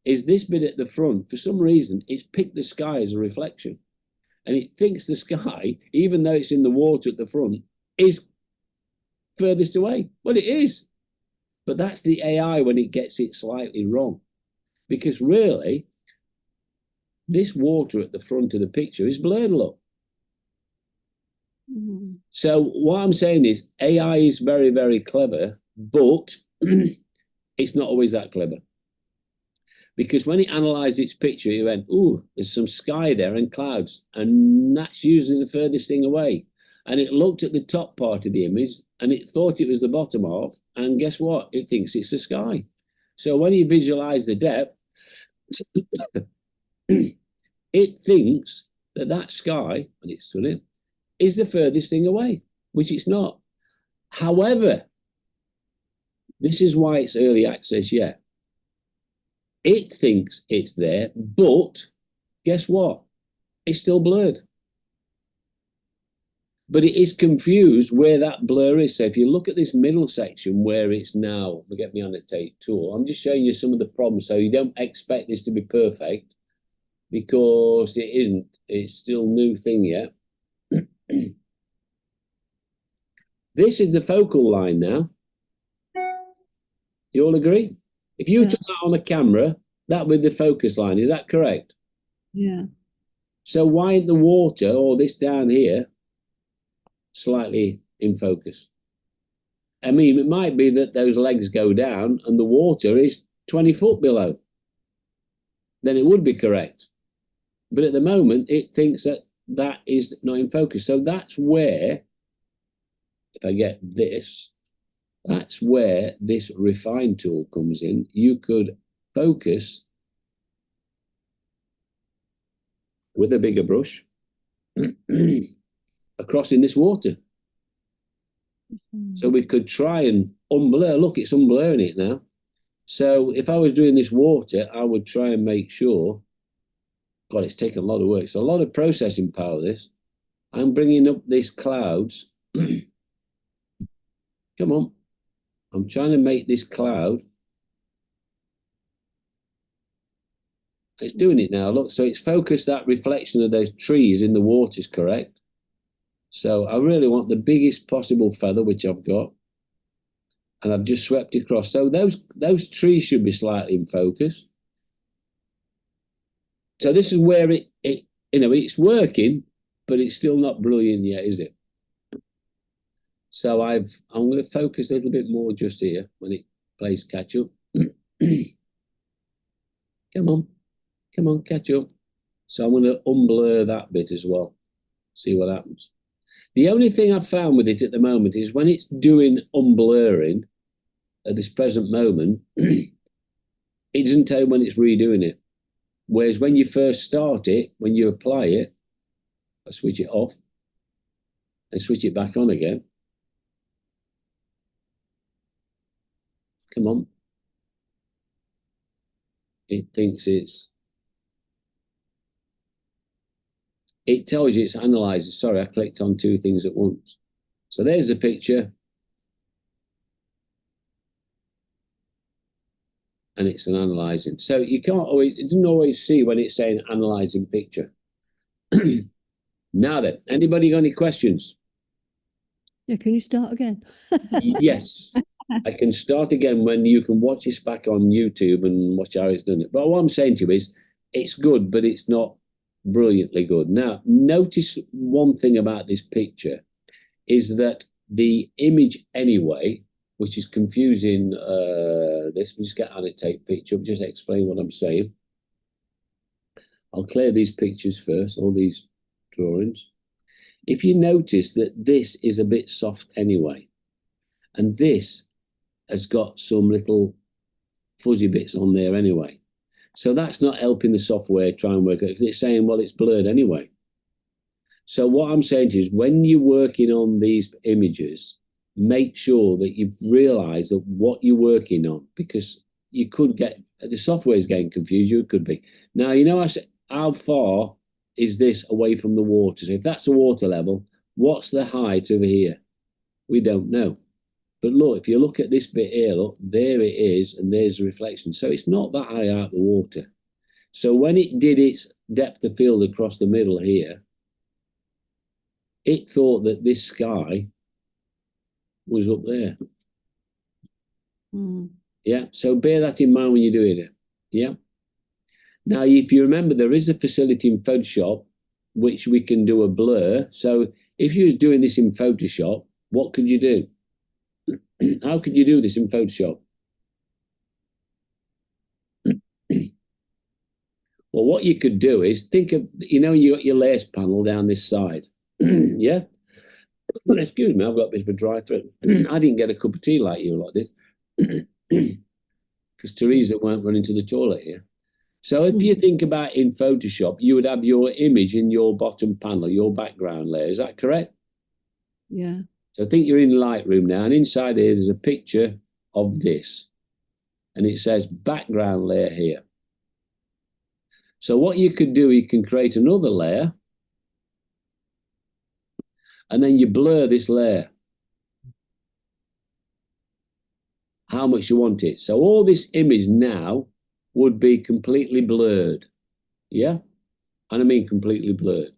is this bit at the front. For some reason, it's picked the sky as a reflection. And it thinks the sky, even though it's in the water at the front, is furthest away. Well, it is. But that's the AI when it gets it slightly wrong. Because really, this water at the front of the picture is blurred, look. Mm-hmm. So what I'm saying is AI is very, very clever, but it's not always that clever. Because when it analysed its picture, it went, ooh, there's some sky there and clouds. And that's usually the furthest thing away. And it looked at the top part of the image and it thought it was the bottom half. And guess what? It thinks it's the sky. So when you visualize the depth, it thinks that sky, and it's sunny, is the furthest thing away, which it's not. However, this is why it's early access yet. It thinks it's there, but guess what? It's still blurred. But it is confused where that blur is. So if you look at this middle section where it's now, get me annotate tool, I'm just showing you some of the problems so you don't expect this to be perfect. because it isn't. It's still new thing yet. This is the focal line now. You all agree? If you took that on a camera, that would be the focus line. Is that correct? Yeah. So why the water or this down here slightly in focus? I mean, it might be that those legs go down and the water is 20 foot below. Then it would be correct. But at the moment, it thinks that that is not in focus. So that's where, if I get this, that's where this refine tool comes in. You could focus with a bigger brush across in this water. So we could try and unblur. Look, it's unblurring it now. So if I was doing this water, I would try and make sure. God, it's taken a lot of work. It's a lot of processing power, this. I'm bringing up these clouds. Come on. I'm trying to make this cloud. It's doing it now. Look, so it's focused that reflection of those trees in the water is correct. So I really want the biggest possible feather, which I've got. And I've just swept across. So those trees should be slightly in focus. So this is where it's working, but it's still not brilliant yet, is it? So I'm going to focus a little bit more just here when it plays catch up. Come on, catch up. So I'm going to unblur that bit as well. See what happens. The only thing I've found with it at the moment is when it's doing unblurring at this present moment, it doesn't tell you when it's redoing it. Whereas when you first start it, when you apply it, I switch it off and switch it back on again. Come on. It thinks it tells you it's analyzing. Sorry, I clicked on two things at once. So there's the picture. And it's an analyzing. So you can't always, it doesn't always see when it's saying analyzing picture. Now then, anybody got any questions? Yeah, can you start again? Yes. I can start again when you can watch this back on YouTube and watch how it's done it. But what I'm saying to you is, it's good, but it's not brilliantly good. Now, notice one thing about this picture is that the image anyway, which is confusing this, we just get annotate picture, just explain what I'm saying. I'll clear these pictures first, all these drawings. If you notice that this is a bit soft anyway, and this has got some little fuzzy bits on there anyway. So that's not helping the software try and work it, because it's saying, well, it's blurred anyway. So what I'm saying to you is when you're working on these images, make sure that you've realized that what you're working on, because you could get, the software is getting confused, you could be. Now, you know, I said, how far is this away from the water? So if that's the water level, what's the height over here? We don't know. But look, if you look at this bit here, look, there it is, and there's the reflection. So it's not that high out of the water. So when it did its depth of field across the middle here, it thought that this sky was up there. Yeah, so bear that in mind when you're doing it. Yeah. Now, if you remember, there is a facility in Photoshop which we can do a blur. So if you was doing this in Photoshop, what could you do? How could you do this in Photoshop? Well, what you could do is think of, you know, you got your layers panel down this side. Yeah. Excuse me, I've got a bit of a dry throat. I didn't get a cup of tea like you lot did. Because Teresa won't run into the toilet here. So if you think about in Photoshop, you would have your image in your bottom panel, your background layer. Is that correct? Yeah. So I think you're in Lightroom now, and inside here, there's a picture of this. And it says background layer here. So what you could do, you can create another layer. And then you blur this layer. How much you want it. So all this image now would be completely blurred. Yeah? and I mean completely blurred.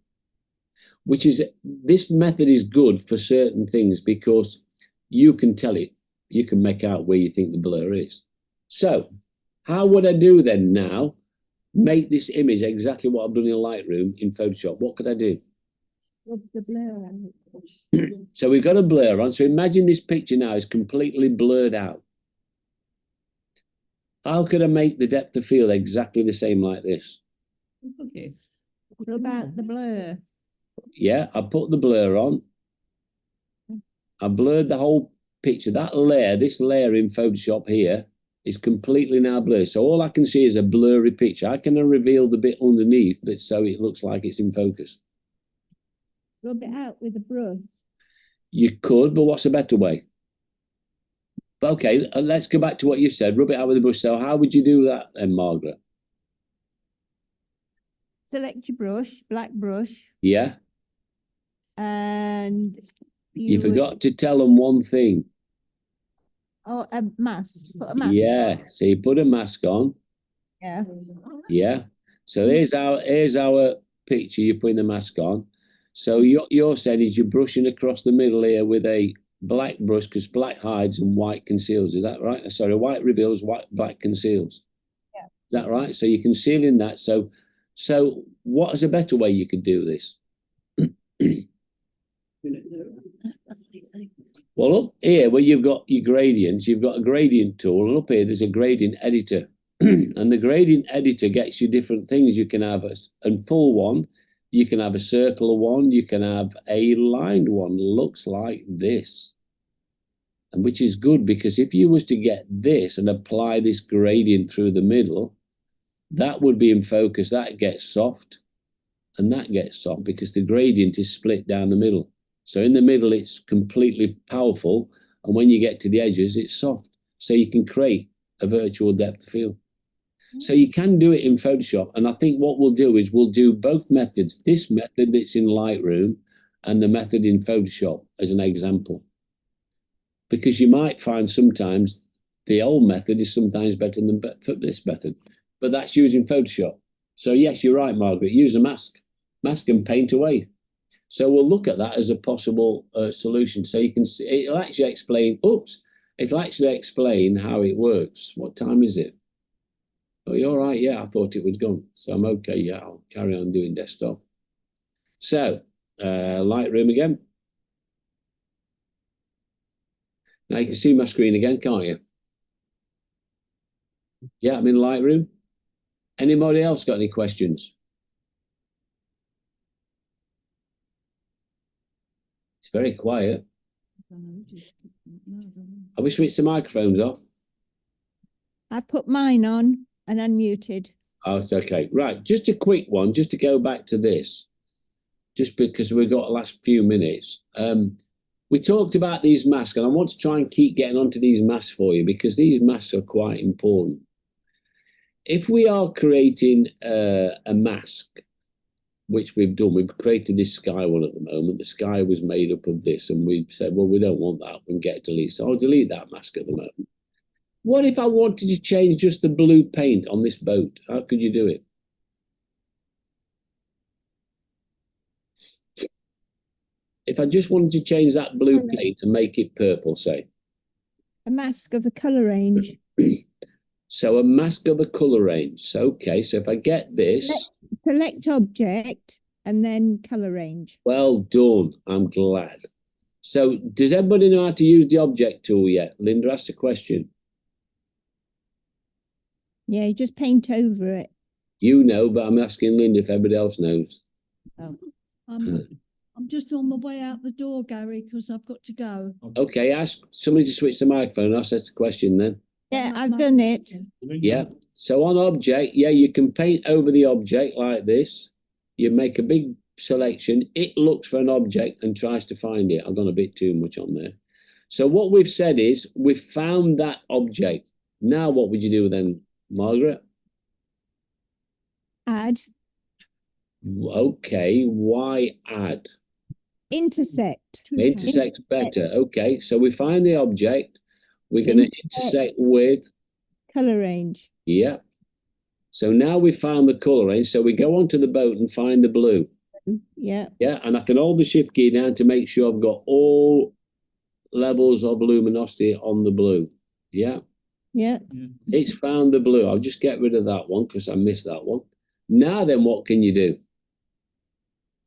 Which is, this method is good for certain things because you can tell it, you can make out where you think the blur is. So how would I do then now? Make this image exactly what I've done in Lightroom in Photoshop. What could I do? The blur out. So we've got a blur on. So imagine this picture now is completely blurred out. How could I make the depth of field exactly the same like this? Okay. Rub out the blur. Yeah, I put the blur on. I blurred the whole picture. That layer, this layer in Photoshop here, is completely now blurred. So all I can see is a blurry picture. I can reveal the bit underneath that so it looks like it's in focus. Rub it out with a brush. You could, but what's a better way? Okay, let's go back to what you said. Rub it out with a brush. So how would you do that then, Margaret? Select your brush, black brush, Yeah, and you would- forgot to tell them one thing. Oh, a mask. Put a mask Yeah, on. so you put a mask on. Yeah. Yeah. So here's our picture. You're putting the mask on. So you're saying is you're brushing across the middle here with a black brush because black hides and white conceals. Is that right? Sorry, white reveals, black conceals. Yeah. Is that right? So you're concealing that. So what is a better way you could do this? Well, up here where you've got your gradients, you've got a gradient tool, and up here there's a gradient editor. And the gradient editor gets you different things. You can have a full one, you can have a circular one, you can have a lined one, looks like this. And which is good because if you was to get this and apply this gradient through the middle, that would be in focus. That gets soft and that gets soft because the gradient is split down the middle. So in the middle, it's completely powerful. And when you get to the edges, it's soft. So you can create a virtual depth of field. So you can do it in Photoshop. And I think what we'll do is we'll do both methods. This method that's in Lightroom and the method in Photoshop as an example. Because you might find sometimes the old method is sometimes better than this method. But that's using Photoshop. So yes, you're right, Margaret. Use a mask. Mask and paint away. So we'll look at that as a possible solution. So you can see, it'll actually explain, it'll actually explain how it works. What time is it? Oh, you're right. Yeah, I thought it was gone. So I'm okay. Yeah, I'll carry on doing desktop. So Lightroom again. Now you can see my screen again, can't you? Yeah, I'm in Lightroom. Anybody else got any questions? It's very quiet. Have we switched the microphones off? I put mine on and unmuted. Oh, it's okay. Right, just a quick one, just to go back to this, just because we've got the last few minutes. We talked about these masks, and I want to try and keep getting onto these masks for you because these masks are quite important. If we are creating a mask, which we've done, we've created this sky one at the moment. The sky was made up of this, and we've said, well, we don't want that. We can get delete. So I'll delete that mask at the moment. What if I wanted to change just the blue paint on this boat? How could you do it? If I just wanted to change that blue paint and make it purple, say. A mask of the colour range. So a mask of a colour range. So, okay, so if I get this. Select object and then colour range. Well done. I'm glad. So does everybody know how to use the object tool yet? Linda asked a question. Yeah, you just paint over it. You know, but I'm asking Linda if everybody else knows. Oh. I'm just on my way out the door, Gary, because I've got to go. Okay, ask somebody to switch the microphone. I'll ask the question then. Yeah, I've done it. Yeah. So on object, yeah, you can paint over the object like this. You make a big selection. It looks for an object and tries to find it. I've gone a bit too much on there. So what we've said is we've found that object. Now what would you do then, Margaret? Add. Okay, why add? Intersect. Intersect's better. Okay, so we find the object. We're going to intersect with colour range. Yeah. So now we've found the colour range. So we go onto the boat and find the blue. Yeah. Yeah, and I can hold the shift key down to make sure I've got all levels of luminosity on the blue. Yeah. Yeah. It's found the blue. I'll just get rid of that one because I missed that one. Now then, what can you do?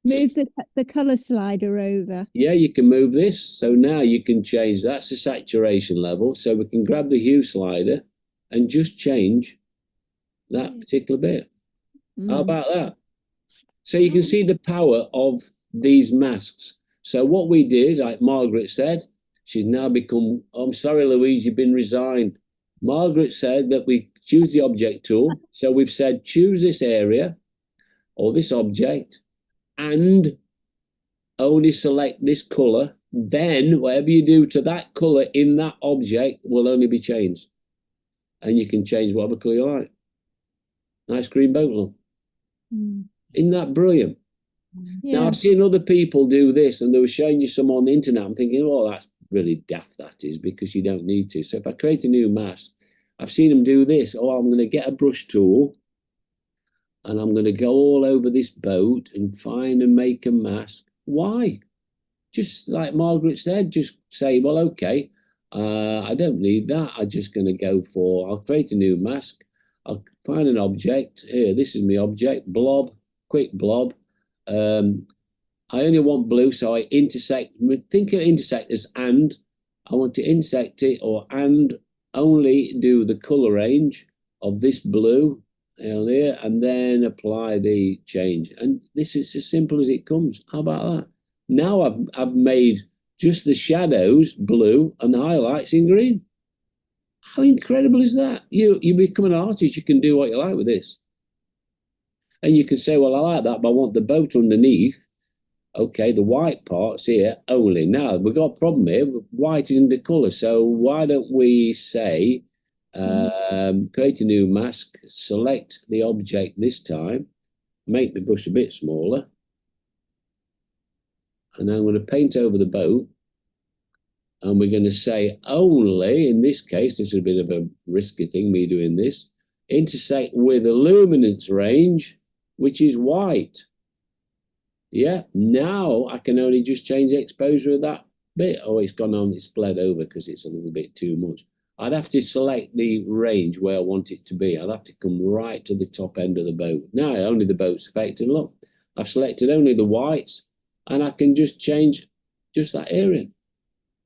Move the colour slider over. Yeah, you can move this. So now you can change, that's the saturation level. So we can grab the hue slider and just change that particular bit. How about that? So you can see the power of these masks. So what we did, like Margaret said, she's now become, I'm sorry, Louise, you've been resigned. Margaret said that we choose the object tool. So we've said, choose this area or this object and only select this color. Then whatever you do to that color in that object will only be changed. And you can change whatever color you like. Nice green boat look. Isn't that brilliant? Yeah. Now, I've seen other people do this and they were showing you some on the internet. I'm thinking, oh, that's really daft, that is, because you don't need to. So if I create a new mask, I've seen them do this. Oh, I'm going to get a brush tool and I'm going to go all over this boat and find and make a mask. Why? Just like Margaret said, just say, well, okay, I don't need that. I'm just going to go for, I'll create a new mask. I'll find an object. Here, this is my object, blob, quick blob. I only want blue, so I intersect, think of intersect as and. I want to intersect it or and only do the color range of this blue here and then apply the change. And this is as simple as it comes. How about that? Now I've made just the shadows blue and the highlights in green. How incredible is that? You become an artist, you can do what you like with this. And you can say, well, I like that, but I want the boat underneath. Okay, the white part's here only. Now, we've got a problem here. White is in the colour. So why don't we say, create a new mask, select the object this time, make the brush a bit smaller. And then I'm going to paint over the boat. And we're going to say only, in this case, this is a bit of a risky thing, me doing this, intersect with a luminance range, which is white. Yeah, now I can only just change the exposure of that bit. Oh, it's gone on, it's bled over because it's a little bit too much. I'd have to select the range where I want it to be. I'd have to come right to the top end of the boat. Now only the boat's affected. Look, I've selected only the whites and I can just change just that area.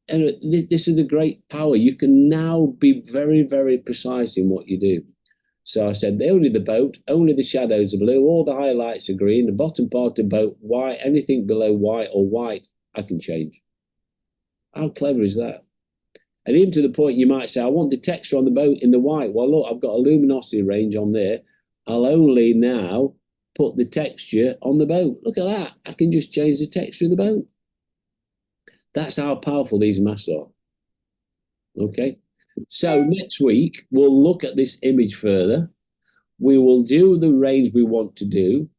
And this is the great power. You can now be very, very precise in what you do. So I said, only the boat, only the shadows are blue, all the highlights are green, the bottom part of the boat, white, anything below white or white, I can change. How clever is that? And even to the point you might say, I want the texture on the boat in the white. Well, look, I've got a luminosity range on there. I'll only now put the texture on the boat. Look at that. I can just change the texture of the boat. That's how powerful these masks are. Okay. So next week, we'll look at this image further. We will do the range we want to do.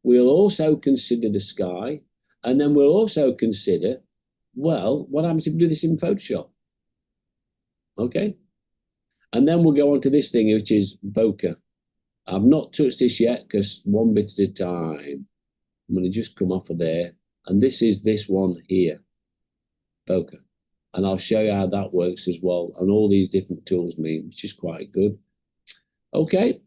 We'll also consider the sky. And then we'll also consider, well, what happens if we do this in Photoshop? Okay. And then we'll go on to this thing, which is bokeh. I've not touched this yet because one bit at a time. I'm going to just come off of there. And this is this one here, bokeh. And I'll show you how that works as well. And all these different tools mean, which is quite good. Okay.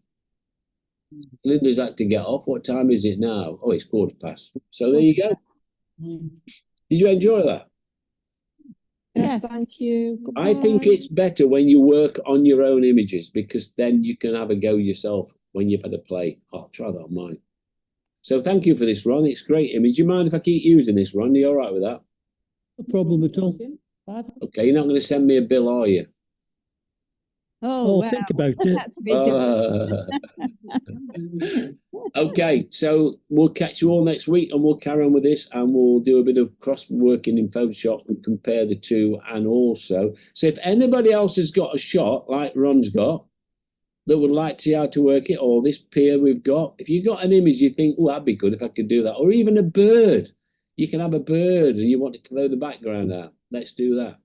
Linda's had to get off. What time is it now? Oh, it's 1:15. So there you go. Did you enjoy that? Yes, thank you. I think Goodbye. it's better when you work on your own images because then you can have a go yourself when you've had a play. I'll try that on mine. So thank you for this, Ron. It's a great image. Do you mind if I keep using this, Ron? Are you all right with that? No problem at all. Okay, you're not going to send me a bill, are you? Oh, I'll think about it. That's a bit Okay, so we'll catch you all next week and we'll carry on with this and we'll do a bit of cross-working in Photoshop and compare the two. And also, so if anybody else has got a shot like Ron's got that would like to see how to work it, or this peer we've got, if you've got an image you think, oh, that'd be good if I could do that, or even a bird, you can have a bird and you want to throw the background out. Let's do that.